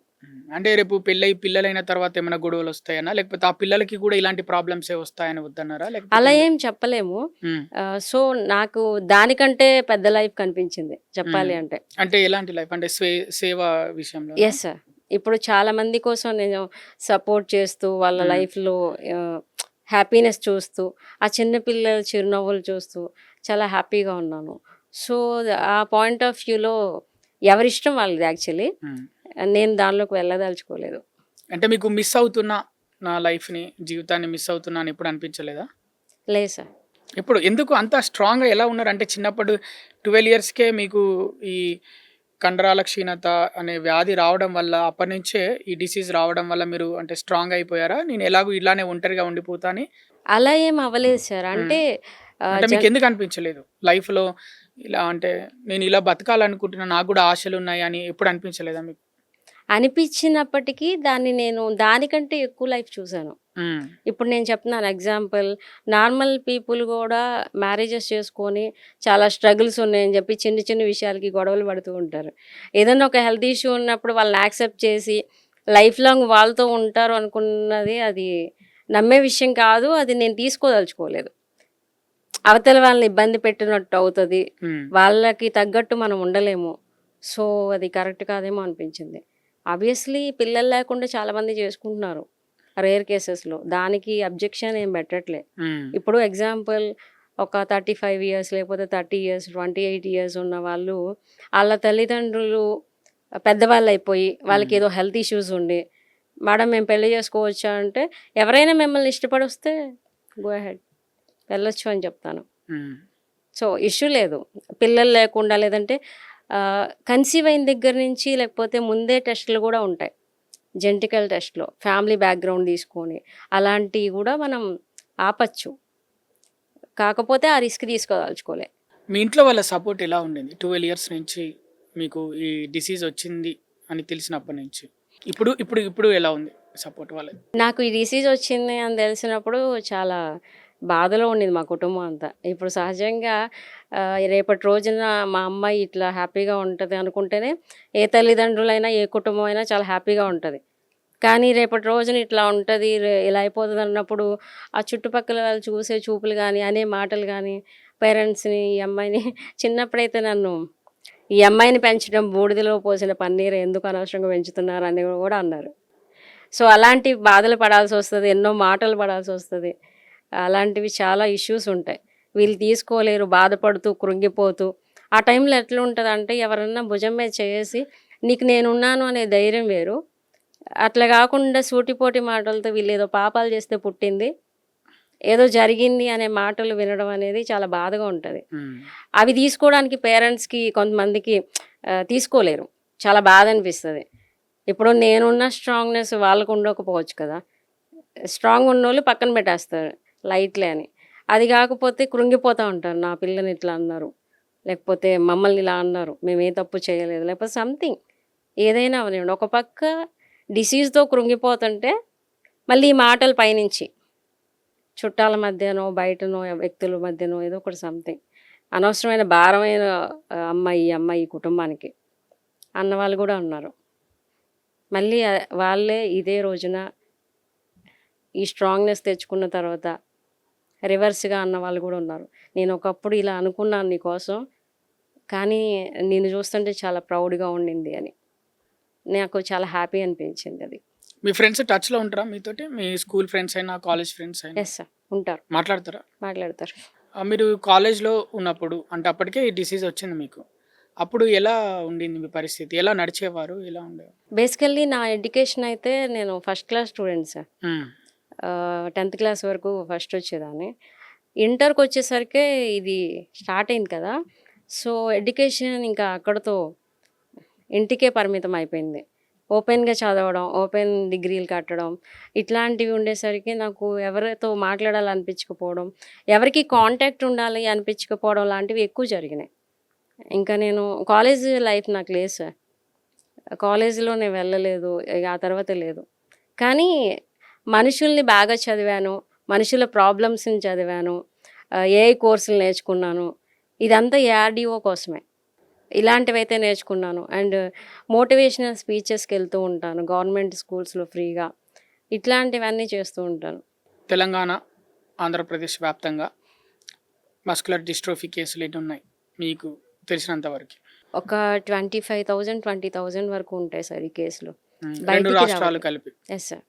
అంటే రేపు పెళ్ళై పిల్లలైన తర్వాత ఏమైనా గొడవలు వస్తాయనా? లేకపోతే ఆ పిల్లలకి కూడా ఇలాంటి ప్రాబ్లమ్సే వస్తాయని వద్దన్నారా? అలా లేకపోతే ఏం చెప్పలేము. హ్మ్. సో, నాకు దానికంటే పెద్ద లైఫ్ కనిపించింది చెప్పాలి అంటే. అంటే ఎలాంటి లైఫ్? అంటే సేవ విషయంలో? Yes sir. ఇప్పుడు చాలా మంది కోసం నేను సపోర్ట్ చేస్తూ వాళ్ళ లైఫ్‌లో హ్యాపీనెస్ చూస్తూ, ఆ చిన్న పిల్లల చిరునవ్వులు చూస్తూ చాలా హ్యాపీగా ఉన్నాను. సో, ఆ పాయింట్ ఆఫ్ వ్యూలో ఎవరిష్టం వాళ్ళది యాక్చువల్లీ. నేను దానిలోకి వెళ్ళదలుచుకోలేదు. అంటే మీకు మిస్ అవుతున్నా నా లైఫ్‌ని, జీవితాన్ని మిస్ అవుతున్నా అని ఎప్పుడు అనిపించలేదా? లేదు సార్. ఎప్పుడు? ఎందుకు అంత స్ట్రాంగ్‌గా ఎలా ఉన్నారు? అంటే చిన్నప్పుడు 12 ఇయర్స్‌కే మీకు ఈ కండరాల క్షీణత అనే వ్యాధి రావడం వల్ల అప్పటినుంచే ఈ డిసీజ్ రావడం వల్ల మీరు అంటే స్ట్రాంగ్ అయిపోయారా? నేను ఎలాగో ఇలానే ఒంటరిగా ఉండిపోతా అని? అలా ఏం అవ్వలేదు సార్. అంటే అంటే జన్ మీకెందుకు అనిపించలేదు? లైఫ్‌లో ఇలా అంటే నేను ఇలా బతకాలనుకుంటున్నా, నాకు గూడా ఆశలున్నాయి అని ఎప్పుడు అనిపించలేదా మీకు? అనిపించినప్పటికీ దాన్ని నేను దానికంటే ఎక్కువ లైఫ్ చూసాను. హ్మ్. ఇప్పుడు నేను చెప్తున్నాను ఎగ్జాంపుల్, నార్మల్ పీపుల్ గూడా మ్యారేజెస్ చేసుకొని చాలా స్ట్రగుల్స్ ఉన్నాయని చెప్పి చిన్న చిన్న విషయాలకి గొడవలు పడుతూ ఉంటారు. ఏదన్నా ఒక హెల్త్ ఇష్యూ ఉన్నప్పుడు వాళ్ళని యాక్సెప్ట్ చేసి లైఫ్ లాంగ్ వాళ్ళతో ఉంటారు అనుకున్నది అది నమ్మే విషయం కాదు. అది నేను తీసుకోదలుచుకోలేదు. అవతల వాళ్ళని ఇబ్బంది పెట్టినట్టు అవుతది. హ్మ్. వాళ్ళకి తగ్గట్టు మనం ఉండలేము. సో, అది కరెక్ట్ కాదేమో అనిపించింది. ఆబ్వియస్‌లీ పిల్లలు లేకుండా చాలామంది చేసుకుంటున్నారు. రేర్ కేసెస్‌లో. దానికి అబ్జెక్షన్ ఏం పెట్టట్లే. హ్మ్. ఇప్పుడు ఎగ్జాంపుల్ ఒక 35 ఇయర్స్ లేకపోతే 30 ఇయర్స్, 28 ఇయర్స్ ఉన్న వాళ్ళు ఆళ్ళ తల్లిదండ్రులు పెద్దవాళ్ళైపోయి వాళ్ళకేదో హెల్త్ ఇష్యూస్ ఉండి, మేడం మేము పెళ్లి చేసుకోవచ్చా అంటే, ఎవరైనా మిమ్మల్ని ఇష్టపడొస్తే గో అహెడ్ వెళ్ళొచ్చు అని చెప్తాను. హ్మ్. సో, ఇష్యూ లేదు. పిల్లలు లేకుండా లేదంటే కన్సీవ్ అయిన దగ్గర నుంచి లేకపోతే ముందే టెస్టులు గూడా ఉంటాయి. జెనెటికల్ టెస్ట్‌లో ఫ్యామిలీ బ్యాక్‌గ్రౌండ్ తీసుకొని అలాంటివి గూడా మనం ఆపచ్చు. కాకపోతే ఆ రిస్క్ తీసుకోదలుచుకోలే. మీ ఇంట్లో వాళ్ళ సపోర్ట్ ఎలా ఉండింది? 12 ఇయర్స్ నుంచి మీకు ఈ డిసీజ్ వచ్చింది అని తెలిసినప్పటి నుంచి. ఇప్పుడు ఎలా ఉంది సపోర్ట్ వాళ్ళది? నాకు ఈ డిసీజ్ వచ్చింది అని తెలిసినప్పుడు చాలా బాధలో ఉండేది మా కుటుంబం అంతా. ఇప్పుడు సహజంగా రేపటి రోజున మా అమ్మాయి ఇట్లా హ్యాపీగా ఉంటది అనుకుంటేనే ఏ తల్లిదండ్రులైనా, ఏ కుటుంబం అయినా చాలా హ్యాపీగా ఉంటది. కానీ రేపటి రోజున ఇట్లా ఉంటది, ఇలా అయిపోతదన్నప్పుడు ఆ చుట్టుపక్కల వాళ్ళు చూసే చూపులు గానీ, అనే మాటలు గానీ, పేరెంట్స్‌ని ఈ అమ్మాయిని చిన్నప్పుడైతే నన్ను ఈ అమ్మాయిని పెంచడం బూడిదలో పోసిన పన్నీరు ఎందుకు అనవసరంగా పెంచుతున్నారని గూడా అన్నారు. సో, అలాంటి బాధలు పడాల్సొస్తది. ఎన్నో మాటలు పడాల్సొస్తది. అలాంటివి చాలా ఇష్యూస్ ఉంటాయి. వీళ్ళు తీసుకోలేరు. బాధపడుతూ, కృంగిపోతూ. ఆ టైంలో ఎట్లుంటదంటే ఎవరన్నా భుజం మీద చేయేసి, నీకు నేనున్నాను అనే ధైర్యం వేరు. అట్లా గాకుండా సూటిపోటి మాటలతో వీళ్ళేదో పాపాలు చేస్తే పుట్టింది, ఏదో జరిగింది అనే మాటలు వినడం అనేది చాలా బాధగా ఉంటది. హ్మ్. అవి తీసుకోవడానికి పేరెంట్స్‌కి కొంతమందికి తీసుకోలేరు. చాలా బాధనిపిస్తది. ఇప్పుడు నేనున్న స్ట్రాంగ్‌నెస్ వాళ్ళకు ఉండకపోవచ్చు కదా! స్ట్రాంగ్ ఉన్నోళ్ళు పక్కన పెట్టేస్తారు లైట్‌లే అని. అది కాకపోతే కృంగిపోతా ఉంటారు. నా పిల్లని ఇట్లా అన్నారు. లేకపోతే మమ్మల్ని ఇలా అన్నారు. మేమే తప్పు చేయలేదు. లేకపోతే సంథింగ్ ఏదైనా అవనివ్వండి. ఒక పక్క డిసీజ్‌తో కృంగిపోతుంటే మళ్ళీ ఈ మాటలు పైనుంచి చుట్టాల మధ్యనో, బయటనో, వ్యక్తుల మధ్యనో ఏదో ఒకటి సంథింగ్. అనవసరమైన భారమైన ఈ అమ్మాయి ఈ కుటుంబానికి అన్నవాళ్ళు గూడా ఉన్నారు. మళ్ళీ వాళ్ళే ఇదే రోజున ఈ స్ట్రాంగ్‌నెస్ తెచ్చుకున్న తర్వాత రివర్స్‌గా అన్నవాళ్ళు గూడా ఉన్నారు. నేను ఒకప్పుడు ఇలా అనుకున్నాను నీకోసం, కానీ నిన్ను చూస్తుంటే చాలా ప్రౌడ్‌గా ఉండింది అని. నాకు చాలా హ్యాపీ అనిపించింది అది. మీ ఫ్రెండ్స్ టచ్‌లో ఉంటారా మీతోటి? మీ స్కూల్ ఫ్రెండ్స్ అయినా, కాలేజ్ ఫ్రెండ్స్ అయినా యెస్ సార్. ఉంటారు. మాట్లాడతారా? మాట్లాడతారు. మీరు కాలేజ్‌లో ఉన్నప్పుడు అంటే అప్పటికే ఈ డిసీజ్ వచ్చింది మీకు. అప్పుడు ఎలా ఉండింది మీ పరిస్థితి? ఎలా నడిచేవారు? ఎలా ఉండేవారు? బేసికల్లీ నా ఎడ్యుకేషన్ అయితే నేను ఫస్ట్ క్లాస్ స్టూడెంట్ సార్. హ్మ్. 10థ్ క్లాస్ వరకు ఫస్ట్ వచ్చేదాన్ని. ఇంటర్‌కొచ్చేసరికే ఇది స్టార్ట్ అయింది కదా! సో, ఎడ్యుకేషన్ ఇంకా అక్కడితో ఇంటికే పరిమితం అయిపోయింది. ఓపెన్‌గా చదవడం, ఓపెన్ డిగ్రీలు కట్టడం, ఇట్లాంటివి ఉండేసరికి నాకు ఎవరితో మాట్లాడాలనిపించకపోవడం, ఎవరికి కాంటాక్ట్ ఉండాలి అనిపించకపోవడం లాంటివి ఎక్కువ జరిగినాయి. ఇంకా నేను కాలేజ్ లైఫ్ నాకు లేదు సార్. కాలేజీలో నేను వెళ్ళలేదు. ఇగ ఆ తర్వాత లేదు. కానీ మనుషుల్ని బాగా చదివాను. మనుషుల ప్రాబ్లమ్స్‌ని చదివాను. ఏఐ కోర్సులు నేర్చుకున్నాను. ఇదంతా ఏఆర్‌డీఓ కోసమే. ఇలాంటివైతే నేర్చుకున్నాను. అండ్ మోటివేషనల్ స్పీచెస్‌కెళ్తూ ఉంటాను. గవర్నమెంట్ స్కూల్స్‌లో ఫ్రీగా. ఇట్లాంటివన్నీ చేస్తూ ఉంటాను. తెలంగాణ, ఆంధ్రప్రదేశ్ వ్యాప్తంగా మస్కులర్ డిస్ట్రోఫీ కేసులు ఎన్ని ఉన్నాయి మీకు తెలిసినంత వరకు? ఒక 25,000, 20,000 వరకు ఉంటాయి సార్ ఈ కేసులు. 2 బయటికి రాష్ట్రాలు రావట్లేదు. కలిపి. Yes sir.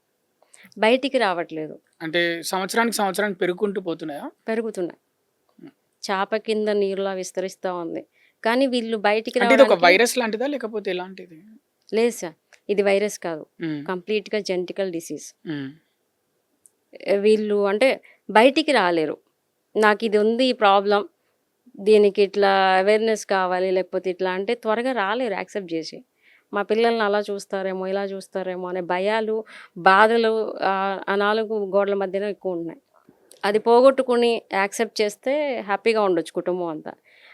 బయటికి రావట్లేదు. అంటే సంవత్సరానికి పెరుగుకుంటూ పోతున్నాయా? పెరుగుతున్నాయి. చాప కింద నీరులా విస్తరిస్తా ఉంది. కానీ వీళ్ళు బయటికి అంటే ఇది ఒక రావడానికి వైరస్ లాంటిదా లేకపోతే ఎలాంటిది? లేదు సార్. ఇది వైరస్ కాదు. హ్మ్. కంప్లీట్‌గా జెనెటికల్ డిసీజ్. హ్మ్. వీళ్ళు అంటే బయటికి రాలేరు. నాకిది ఉంది ఈ ప్రాబ్లమ్. దీనికి ఇట్లా అవేర్‌నెస్ కావాలి లేకపోతే ఇట్లా అంటే త్వరగా రాలేరు యాక్సెప్ట్ జేసి. మా పిల్లల్ని అలా చూస్తారేమో, ఇలా చూస్తారేమో అనే భయాలు, బాధలు ఆ 4 గోడల మధ్యన ఎక్కువుంటున్నాయి. అది పోగొట్టుకొని యాక్సెప్ట్ చేస్తే హ్యాపీగా ఉండొచ్చు కుటుంబం అంతా.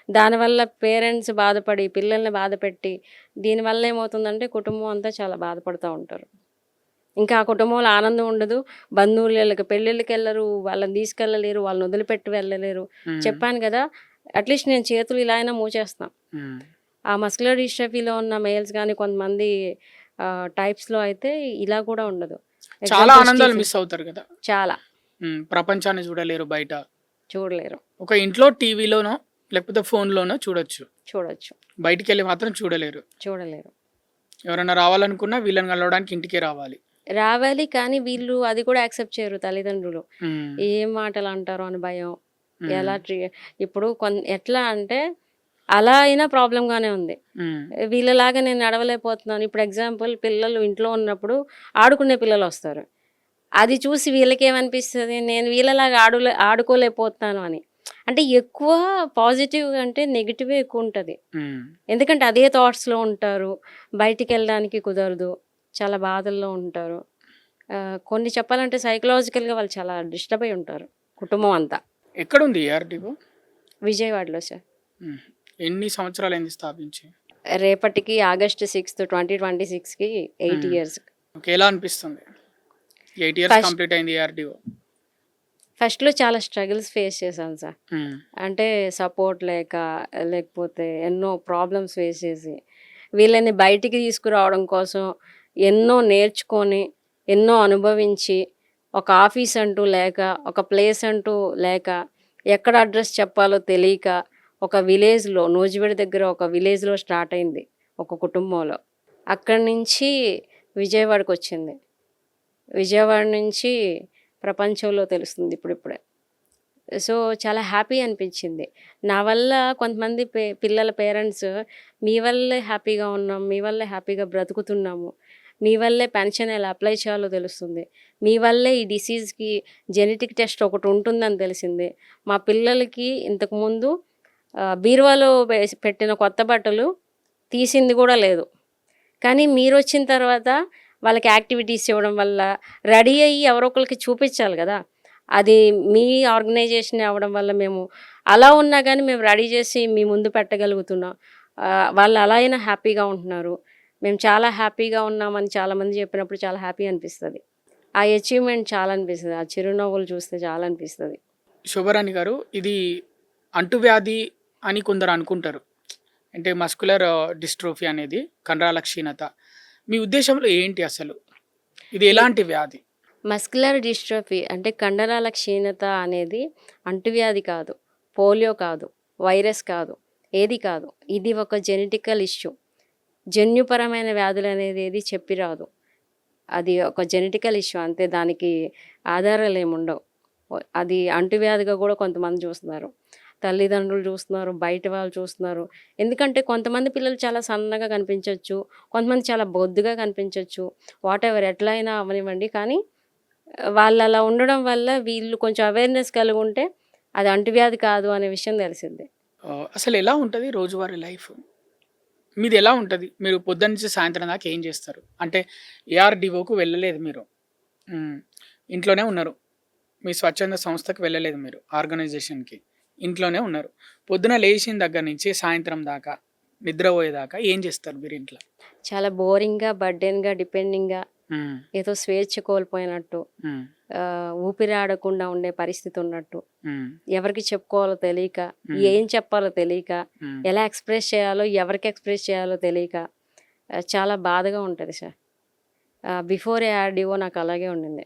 దానివల్ల పేరెంట్స్ బాధపడి, పిల్లల్ని బాధపెట్టి, దీనివల్ల ఏమవుతుందంటే కుటుంబం అంతా చాలా బాధపడతా ఉంటారు. ఇంకా ఆ కుటుంబంలో ఆనందం ఉండదు. బంధువులకి పెళ్ళిళ్ళకెళ్ళరు, వాళ్ళని తీసుకెళ్ళలేరు, వాళ్ళని వదిలిపెట్టి వెళ్ళలేరు. హ్మ్. చెప్పాను గదా! అట్‌లీస్ట్ నేను చేతులు ఇలా అయినా మూవ్ చేస్తున్నా. హ్మ్. ఆ మస్కులర్ డిస్ట్రోఫీలో ఉన్న మేల్స్ గానీ కొంతమంది టైప్స్‌లో అయితే ఇలా కూడా ఉండదు. చాలా ఎగ్జాంపుల్ ఆనందాలు స్టీఫెన్. మిస్ అవుతారు కదా! చాలా. ప్రపంచాన్ని చూడలేరు బయట. చూడలేరు. ఒక ఇంట్లో టీవీలోనో లేకపోతే ఫోన్‌లోనో చూడొచ్చు. చూడొచ్చు. బయటికెళ్ళి మాత్రం చూడలేరు. చూడలేరు. ఎవరైనా రావాలనుకున్నా వీళ్ళని కలవడానికి ఇంటికే రావాలి. రావాలి కానీ వీళ్ళు అది కూడా యాక్సెప్ట్ చేయరు తల్లిదండ్రులు. హ్మ్. ఏం మాటలంటారో అని భయం. హ్మ్. ఎలా ఇప్పుడు ఎట్లా అంటే అలా అయినా ప్రాబ్లమ్‌గానే ఉంది. హ్మ్. వీళ్ళలాగా నేను నడవలేకపోతున్నాను. ఇప్పుడు ఎగ్జాంపుల్ పిల్లలు ఇంట్లో ఉన్నప్పుడు ఆడుకునే పిల్లలొస్తారు. అది చూసి వీళ్ళకేమనిపిస్తది? నేను వీళ్ళలాగా ఆడుకోలేకపోతున్నాను అని. అంటే ఎక్కువ పాజిటివ్ అంటే నెగెటివే ఎక్కువుంటది. హ్మ్. ఎందుకంటే అదే థాట్స్‌లో ఉంటారు. బయటికెళ్ళడానికి కుదరదు. చాలా బాధల్లో ఉంటారు. కొన్ని చెప్పాలంటే సైకలాజికల్‌గా వాళ్ళు చాలా డిస్టర్బ్ అయ్యి ఉంటారు. కుటుంబం అంతా. ఎక్కడుంది ఏఆర్‌డీఓ? విజయవాడలో సార్. హ్మ్. ఎన్ని సంవత్సరాలైంది స్థాపించి? రేపటికి ఆగస్ట్ 6, 2026కి 8 హ్మ్. ఇయర్స్. ఓకే. ఎలా అనిపిస్తుంది? 8 ఇయర్స్ ఫస్ట్ కంప్లీట్ అయింది ఏఆర్‌డీఓ. ఫస్ట్‌లో చాలా స్ట్రగుల్స్ ఫేస్ చేశాను సార్. హ్మ్. అంటే సపోర్ట్ లేక, లేకపోతే ఎన్నో ప్రాబ్లమ్స్ ఫేస్ చేసి, వీళ్ళని బయటికి తీసుకురావడం కోసం ఎన్నో నేర్చుకొని, ఎన్నో అనుభవించి, ఒక ఆఫీస్ అంటూ లేక, ఒక ప్లేస్ అంటూ లేక, ఎక్కడ అడ్రెస్ చెప్పాలో తెలియక, ఒక విలేజ్‌లో నూజివీడు దగ్గర ఒక విలేజ్‌లో స్టార్ట్ అయింది ఒక కుటుంబంలో. అక్కడి నుంచి విజయవాడకొచ్చింది. విజయవాడ నుంచి ప్రపంచంలో తెలుస్తుంది ఇప్పుడిప్పుడే. సో, చాలా హ్యాపీ అనిపించింది. నా వల్ల కొంతమంది పిల్లల పేరెంట్స్ మీ వల్లే హ్యాపీగా ఉన్నాం. మీ వల్లే హ్యాపీగా బ్రతుకుతున్నాము. మీ వల్లే పెన్షన్ ఎలా అప్లై చేయాలో తెలుస్తుంది. మీ వల్లే ఈ డిసీజ్‌కి జెనెటిక్ టెస్ట్ ఒకటి ఉంటుందని తెలిసింది. మా పిల్లలకి ఇంతకుముందు బీరువాలో పెట్టిన కొత్త బట్టలు తీసింది కూడా లేదు. కానీ మీరొచ్చిన తర్వాత వాళ్ళకి యాక్టివిటీస్ ఇవ్వడం వల్ల రెడీ అయ్యి ఎవరో ఒకళ్ళకి చూపించాలి గదా! అది మీ ఆర్గనైజేషనే అవ్వడం వల్ల మేము అలా ఉన్నా గానీ మేము రెడీ చేసి మీ ముందు పెట్టగలుగుతున్నాం. వాళ్ళు అలా అయినా హ్యాపీగా ఉంటున్నారు. మేము చాలా హ్యాపీగా ఉన్నామని చాలామంది చెప్పినప్పుడు చాలా హ్యాపీ అనిపిస్తది. ఆ అచీవ్‌మెంట్ చాలా అనిపిస్తది. ఆ చిరునవ్వులు చూస్తే చాలా అనిపిస్తది. శోభారాణి గారు, ఇది అంటువ్యాధి అని కొందరు అనుకుంటారు. అంటే మస్కులర్ డిస్ట్రోఫీ అనేది కండరాల క్షీణత. మీ ఉద్దేశంలో ఏంటి అసలు? ఇది ఈ ఎలాంటి వ్యాధి? మస్కులర్ డిస్ట్రోఫీ అంటే కండరాల క్షీణత అనేది అంటువ్యాధి కాదు, పోలియో కాదు, వైరస్ కాదు, ఏది కాదు. ఇది ఒక జెనెటికల్ ఇష్యూ. జన్యుపరమైన వ్యాధులనేది ఏది చెప్పి రాదు. అది ఒక జెనెటికల్ ఇష్యూ అంతే. దానికి ఆధారాలేముండవు. అది అంటువ్యాధిగా కూడా కొంతమంది చూస్తున్నారు. తల్లిదండ్రులు చూస్తున్నారు, బయట వాళ్ళు చూస్తున్నారు. ఎందుకంటే కొంతమంది పిల్లలు చాలా సన్నగా కనిపించొచ్చు. కొంతమంది చాలా బొద్దుగా కనిపించొచ్చు. వాటెవర్ ఎట్లా అయినా అవ్వనివ్వండి. కానీ వాళ్ళలా ఉండడం వల్ల వీళ్ళు కొంచెం అవేర్‌నెస్ కలిగుంటే అది అంటువ్యాధి కాదు అనే విషయం తెలిసిద్ది. అసలెలా ఉంటది రోజువారీ లైఫ్? మీది ఎలా ఉంటది? మీరు పొద్దున్న నుంచి సాయంత్రం దాకా ఏం చేస్తారు? అంటే ఏఆర్‌డీఓకు వెళ్ళలేదు మీరు. హ్మ్. ఇంట్లోనే ఉన్నారు. మీ స్వచ్ఛంద సంస్థకి వెళ్ళలేదు మీరు ఆర్గనైజేషన్‌కి. ఇంట్లోనే ఉన్నారు. పొద్దున లేచిన దగ్గర నుంచి సాయంత్రం దాకా, నిద్రపోయేదాకా ఏం చేస్తారు మీరు ఇంట్ల? చాలా బోరింగ్‌గా, బర్డెన్‌గా, డిపెండింగ్‌గా హ్మ్. ఏదో స్వేచ్ఛ కోల్పోయినట్టు, హ్మ్. ఊపిరాడకుండా ఉండే పరిస్థితి ఉన్నట్టు, హ్మ్. ఎవరికి చెప్పుకోవాలో తెలియక, హ్మ్. ఏం చెప్పాలో తెలియక, హ్మ్. ఎలా ఎక్స్‌ప్రెస్ చేయాలో, ఎవరికి ఎక్స్‌ప్రెస్ చేయాలో తెలియక చాలా బాధగా ఉంటది సార్. బిఫోర్ ఏఆర్‌డీఓ నాకు అలాగే ఉండింది.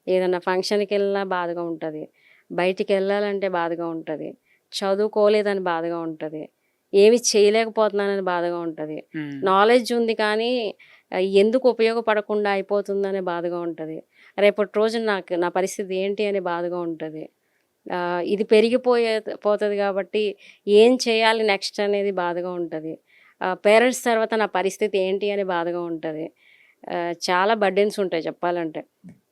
ఏదన్నా ఫంక్షన్‌కెళ్ళినా బాధగా ఉంటది. బయటికెళ్ళాలంటే బాధగా ఉంటది. చదువుకోలేదని బాధగా ఉంటది. ఏమి చేయలేకపోతున్నానని బాధగా ఉంటది. హ్మ్. నాలెడ్జ్ ఉంది కానీ ఎందుకు ఉపయోగపడకుండా అయిపోతుందనే బాధగా ఉంటది. రేపటి రోజున నా పరిస్థితి ఏంటి అని బాధగా ఉంటది. ఇది పోతది కాబట్టి ఏం చేయాలి నెక్స్ట్ అనేది బాధగా ఉంటది. పేరెంట్స్ తర్వాత నా పరిస్థితి ఏంటి అని బాధగా ఉంటది. చాలా బర్డెన్స్ ఉంటాయి చెప్పాలంటే.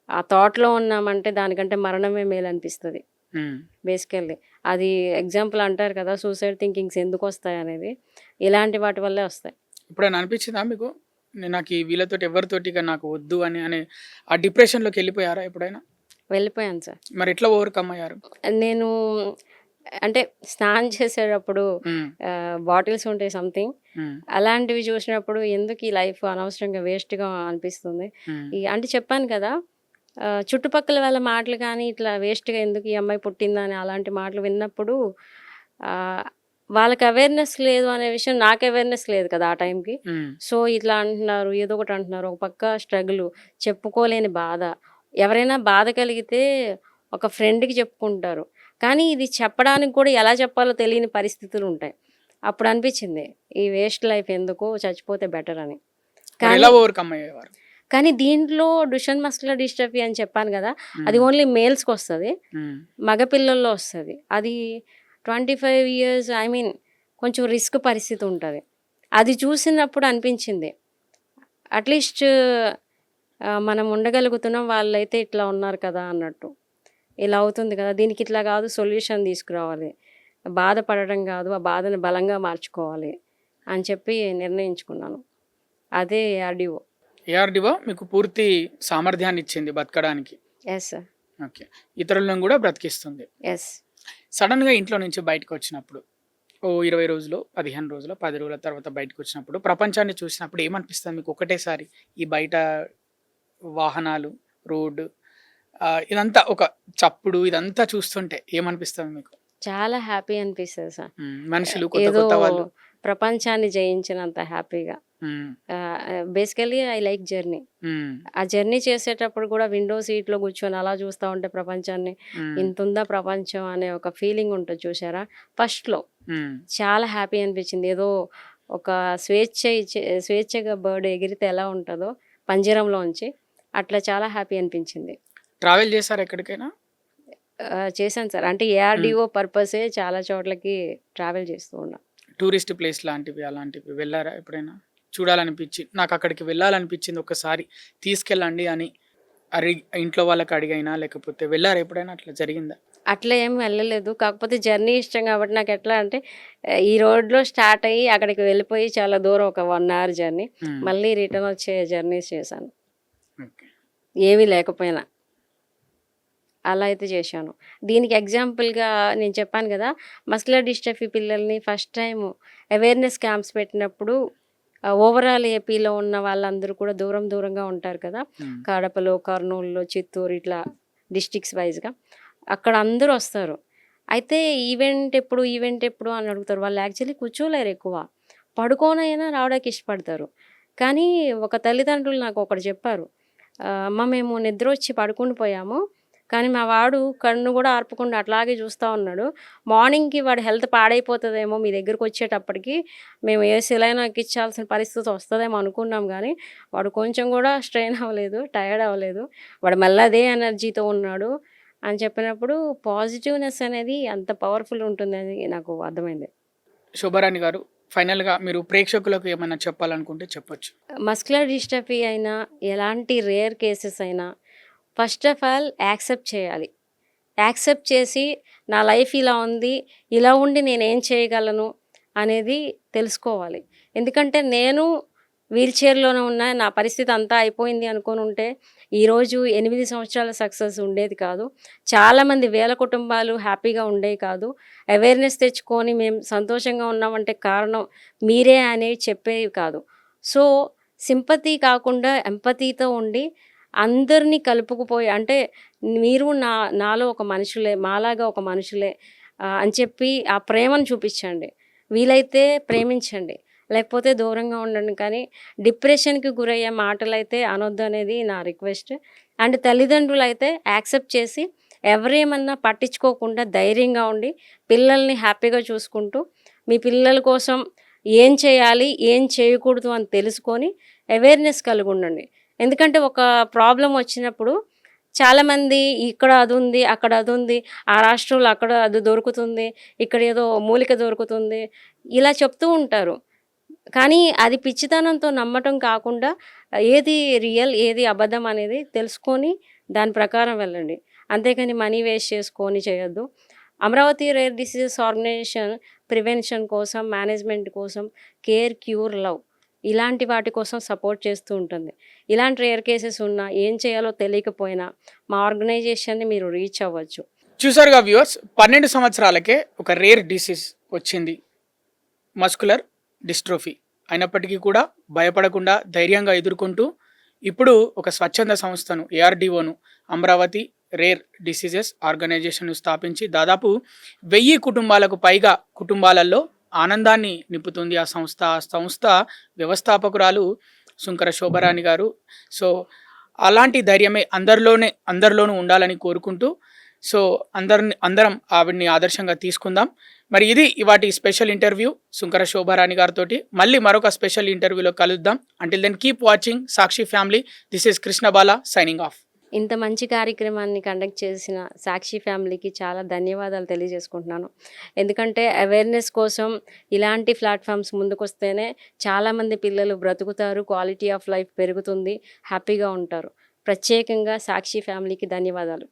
ఆ థాట్‌లో ఉన్నామంటే దానికంటే మరణమే మేలనిపిస్తది. హ్మ్. బేసికల్లీ. అది ఎగ్జాంపుల్ అంటారు కదా! సూసైడ్ థింకింగ్స్ ఎందుకొస్తాయనేది. ఇలాంటి వాటి వల్లే వస్తాయి. ఎప్పుడైనా అనిపించిందా మీకు? నాకు ఈ వీళ్ళతోటి ఎవరితోటి ఇక నాకు వద్దు అని ఆ డిప్రెషన్‌లోకెళ్ళిపోయారా ఎప్పుడైనా? వెళ్ళిపోయాను సార్. మరెట్లా ఓవర్‌కమ్ అయ్యారు? నేను అంటే స్నానం చేసేటప్పుడు హ్మ్. బాటిల్స్ ఉంటాయి సంథింగ్. హ్మ్. అలాంటివి చూసినప్పుడు ఎందుకు ఈ లైఫ్ అనవసరంగా వేస్ట్‌గా అనిపిస్తుంది. హ్మ్. అంటే చెప్పాను కదా! చుట్టుపక్కల వాళ్ళ మాటలు కానీ ఇట్లా వేస్ట్‌గా ఎందుకు ఈ అమ్మాయి పుట్టిందని అలాంటి మాటలు విన్నప్పుడు ఆహ్, వాళ్ళకి అవేర్‌నెస్ లేదు అనే విషయం నాకు అవేర్‌నెస్ లేదు కదా! ఆ టైంకి. హ్మ్. సో, ఇట్లా అంటున్నారు, ఏదో ఒకటి అంటున్నారు. ఒక పక్క స్ట్రగులు, చెప్పుకోలేని బాధ. ఎవరైనా బాధ కలిగితే ఒక ఫ్రెండ్‌కి చెప్పుకుంటారు. కానీ ఇది చెప్పడానికి కూడా ఎలా చెప్పాలో తెలియని పరిస్థితులుంటాయి. అప్పుడనిపిచ్చింది, ఈ వేస్ట్ లైఫ్ ఎందుకు చచ్చిపోతే బెటర్ అని. మరెలా కానీ, ఓవర్‌కమ్ అయ్యేవారు? కానీ దీంట్లో డుషెన్ మస్కులర్ డిస్ట్రోఫీ అని చెప్పాను గదా! అది హ్మ్. ఓన్లీ మేల్స్‌కొస్తది. హ్మ్. మగ పిల్లల్లో వస్తది. అది 25 ఇయర్స్ ఐ మీన్ కొంచెం రిస్క్ పరిస్థితి ఉంటది. అది చూసినప్పుడు అనిపించింది. అట్‌లీస్ట్ మనం ఉండగలుగుతున్నాం. వాళ్ళైతే ఇట్లా ఉన్నారు కదా! అన్నట్టు. ఇలా అవుతుంది కదా! దీనికి ఇట్లా కాదు సొల్యూషన్ తీసుకురావాలి. బాధపడడం కాదు, ఆ బాధని బలంగా మార్చుకోవాలి అని చెప్పి నిర్ణయించుకున్నాను. అదే ఆర్‌డీఓ. ఏఆర్‌డిఓ మీకు పూర్తి సామర్థ్యాన్నిచ్చింది బతకడానికి. Yes sir. ఓకే. ఇతరులను గూడా బ్రతికిస్తుంది. యెస్. సడెన్‌గా ఇంట్లో నుంచి బయటకొచ్చినప్పుడు, ఓ 20 రోజులో, 15 రోజులో, 10 రోజుల తర్వాత బయటకొచ్చినప్పుడు, ప్రపంచాన్ని చూసినప్పుడు ఏమనిపిస్తది మీకు ఒకటేసారి? ఈ బయట వాహనాలు, రోడ్డు ఇదంతా ఒక చప్పుడు ఇదంతా చూస్తుంటే ఏమనిపిస్తది మీకు? చాలా హ్యాపీ అనిపిస్తది సార్. హ్మ్. మనుషులు కొత్త ఏదో కొత్త వాళ్ళు. ప్రపంచాన్ని జయించినంత హ్యాపీగా. హ్మ్. Basically I like journey. హ్మ్. ఆ జర్నీ చేసేటప్పుడు కూడా విండో సీట్‌లో కూర్చొని అలా చూస్తా ఉంటే ప్రపంచాన్ని, హ్మ్. ఇంతుందా ప్రపంచం అనే ఒక ఫీలింగ్ ఉంటది చూసారా? ఫస్ట్‌లో హ్మ్. చాలా హ్యాపీ అనిపించింది. ఏదో ఒక స్వేచ్ఛగా బర్డ్ ఎగిరితే ఎలా ఉంటదో పంజరంలోంచి, అట్లా చాలా హ్యాపీ అనిపించింది. ట్రావెల్ చేసారా ఎక్కడికైనా? చేశాను సార్. అంటే హ్మ్. ఏఆర్‌డీఓ పర్పసే చాలా చోట్లకి ట్రావెల్ చేస్తూ ఉన్నా. టూరిస్ట్ ప్లేస్ లాంటివి, అలాంటివి వెళ్లారా ఎప్పుడైనా? చూడాలనిపిచ్చి నాకక్కడికి వెళ్ళాలనిపిచ్చింది ఒక్కసారి తీసుకెళ్ళండి అని ఇంట్లో వాళ్ళకి అడిగైనా లేకపోతే వెళ్లారా ఎప్పుడైనా అట్లా జరిగిందా? అట్లా ఏం వెళ్ళలేదు. కాకపోతే జర్నీ ఇష్టం కాబట్టి నాకెట్లా అంటే ఈ రోడ్‌లో స్టార్ట్ అయ్యి అక్కడికి వెళ్ళిపోయి చాలా దూరం ఒక 1 అవర్ జర్నీ. హ్మ్. మళ్ళీ రిటర్న్ వచ్చే జర్నీస్ చేశాను. ఓకే. ఏమీ లేకపోయినా. అలా అయితే చేశాను. దీనికి ఎగ్జాంపుల్‌గా నేను చెప్పాను గదా! మస్కులర్ డిస్ట్రోఫీ పిల్లల్ని ఫస్ట్ టైము అవేర్‌నెస్ క్యాంప్స్ పెట్టినప్పుడు ఓవరాల్ ఏపీలో ఉన్న వాళ్ళందరూ కూడా దూరం దూరంగా ఉంటారు కదా! హ్మ్. కడపలో, కర్నూలులో, చిత్తూరు ఇట్లా డిస్ట్రిక్ట్స్ వైస్‌గా. అక్కడ అందరూ వస్తారు. అయితే ఈవెంట్ ఎప్పుడు అని అడుగుతారు. వాళ్ళు యాక్చువల్లీ కూర్చోలేరు ఎక్కువ. పడుకోనైనా రావడానికి ఇష్టపడతారు. కానీ ఒక తల్లిదండ్రులు నాకొకటి చెప్పారు. అమ్మ మేము నిద్రొచ్చి పడుకుండి పోయాము. కానీ మా వాడు కన్ను గూడా ఆర్పకుండా అట్లాగే చూస్తా ఉన్నాడు. మార్నింగ్‌కి వాడి హెల్త్ పాడైపోతదేమో మీ దగ్గరకొచ్చేటప్పటికి, మేము ఏ సెలైన్ ఎక్కించాల్సిన పరిస్థితి వస్తదేమో అనుకున్నాం గానీ, వాడు కొంచెం గూడా స్ట్రెయిన్ అవ్వలేదు, టయర్డ్ అవ్వలేదు. వాడు మళ్ళీ అదే ఎనర్జీతో ఉన్నాడు అని చెప్పినప్పుడు పాజిటివ్‌నెస్ అనేది అంత పవర్‌ఫుల్ ఉంటుందని నాకు అర్థమైంది. శోభారాణి గారు, ఫైనల్‌గా మీరు ప్రేక్షకులకు ఏమన్నా చెప్పాలనుకుంటే చెప్పొచ్చు. మస్కులర్ డిస్ట్రోఫీ అయినా, ఎలాంటి రేర్ కేసెస్ అయినా ఫస్ట్ ఆఫ్ ఆల్ యాక్సెప్ట్ చేయాలి. యాక్సెప్ట్ చేసి నా లైఫ్ ఇలా ఉంది. ఇలా ఉండి నేనేం చేయగలను అనేది తెలుసుకోవాలి. ఎందుకంటే నేను వీల్ చైర్‌లోనే ఉన్నా. నా పరిస్థితి అంతా అయిపోయింది అనుకోనుంటే, ఈరోజు 8 సంవత్సరాల సక్సెస్ ఉండేది కాదు. చాలామంది వేల కుటుంబాలు హ్యాపీగా ఉండేవి కాదు. అవేర్‌నెస్ తెచ్చుకొని మేము సంతోషంగా ఉన్నామంటే కారణం మీరే అనేవి చెప్పేవి కాదు. సో, సింపతి కాకుండా ఎంపతీతో ఉండి అందరిని కలుపుకుపోయి అంటే మీరు నాలో ఒక మనుషులే, మాలాగా ఒక మనుషులే అని చెప్పి ఆ ప్రేమను చూపిచ్చండి. వీలైతే ప్రేమించండి. లేకపోతే దూరంగా ఉండండి. కానీ డిప్రెషన్‌కి గురయ్యే మాటలైతే అనొద్దనేది నా రిక్వెస్ట్. అండ్ తల్లిదండ్రులైతే యాక్సెప్ట్ చేసి ఎవరేమన్నా పట్టించుకోకుండా ధైర్యంగా ఉండి పిల్లల్ని హ్యాపీగా చూసుకుంటూ మీ పిల్లల కోసం ఏం చేయాలి, ఏం చేయకూడదు అని తెలుసుకొని అవేర్‌నెస్ కలిగుండండి. ఎందుకంటే ఒక ప్రాబ్లమ్ వచ్చినప్పుడు చాలామంది ఇక్కడ అదుంది, అక్కడ అదుంది, ఆ రాష్ట్రంలో అక్కడ అది దొరుకుతుంది, ఇక్కడ ఏదో మూలిక దొరుకుతుంది ఇలా చెప్తూ ఉంటారు. కానీ అది పిచ్చితనంతో నమ్మటం కాకుండా ఏది రియల్, ఏది అబద్ధం అనేది తెలుసుకొని దాని ప్రకారం వెళ్ళండి. అంతేగాని మనీ వేస్ట్ చేసుకొని చేయొద్దు. Amaravati rare diseases organisation prevention కోసం, మేనేజ్మెంట్ కోసం కేర్, క్యూర్, లవ్ ఇలాంటి వాటి కోసం సపోర్ట్ చేస్తూ ఉంటుంది. ఇలాంటి రేర్ కేసెస్ ఉన్నా, ఏం చేయాలో తెలియకపోయినా మా ఆర్గనైజేషన్‌ని మీరు రీచ్ అవ్వచ్చు. చూసారుగా వ్యూవర్స్, 12 సంవత్సరాలకే ఒక రేర్ డిసీజ్ వచ్చింది, మస్కులర్ డిస్ట్రోఫీ. అయినప్పటికీ కూడా భయపడకుండా ధైర్యంగా ఎదుర్కొంటూ ఇప్పుడు ఒక స్వచ్ఛంద సంస్థను, ఏఆర్డీఓను, అమరావతి రేర్ డిసీజెస్ ఆర్గనైజేషన్ను స్థాపించి దాదాపు 1000 కుటుంబాలకు పైగా కుటుంబాలలో ఆనందాన్ని నింపుతుంది ఆ సంస్థ. ఆ సంస్థ వ్యవస్థాపకురాలు సుంకర శోభారాణి గారు. సో అలాంటి ధైర్యమే అందరిలోనూ ఉండాలని కోరుకుంటూ, సో అందరం ఆవిడ్ని ఆదర్శంగా తీసుకుందాం. మరి ఇది ఇవాటి స్పెషల్ ఇంటర్వ్యూ సుంకర శోభారాణి గారితోటి. మళ్ళీ మరొక స్పెషల్ ఇంటర్వ్యూలో కలుద్దాం. Until then keep watching Sakshi family. This is Krishnabala signing off. ఇంత మంచి కార్యక్రమాన్ని కండక్ట్ చేసిన సాక్షి ఫ్యామిలీకి చాలా ధన్యవాదాలు తెలియజేసుకుంటున్నాను. ఎందుకంటే అవేర్‌నెస్ కోసం ఇలాంటి ప్లాట్‌ఫామ్స్ ముందుకొస్తేనే చాలామంది పిల్లలు బ్రతుకుతారు, క్వాలిటీ ఆఫ్ లైఫ్ పెరుగుతుంది, హ్యాపీగా ఉంటారు. ప్రత్యేకంగా సాక్షి ఫ్యామిలీకి ధన్యవాదాలు.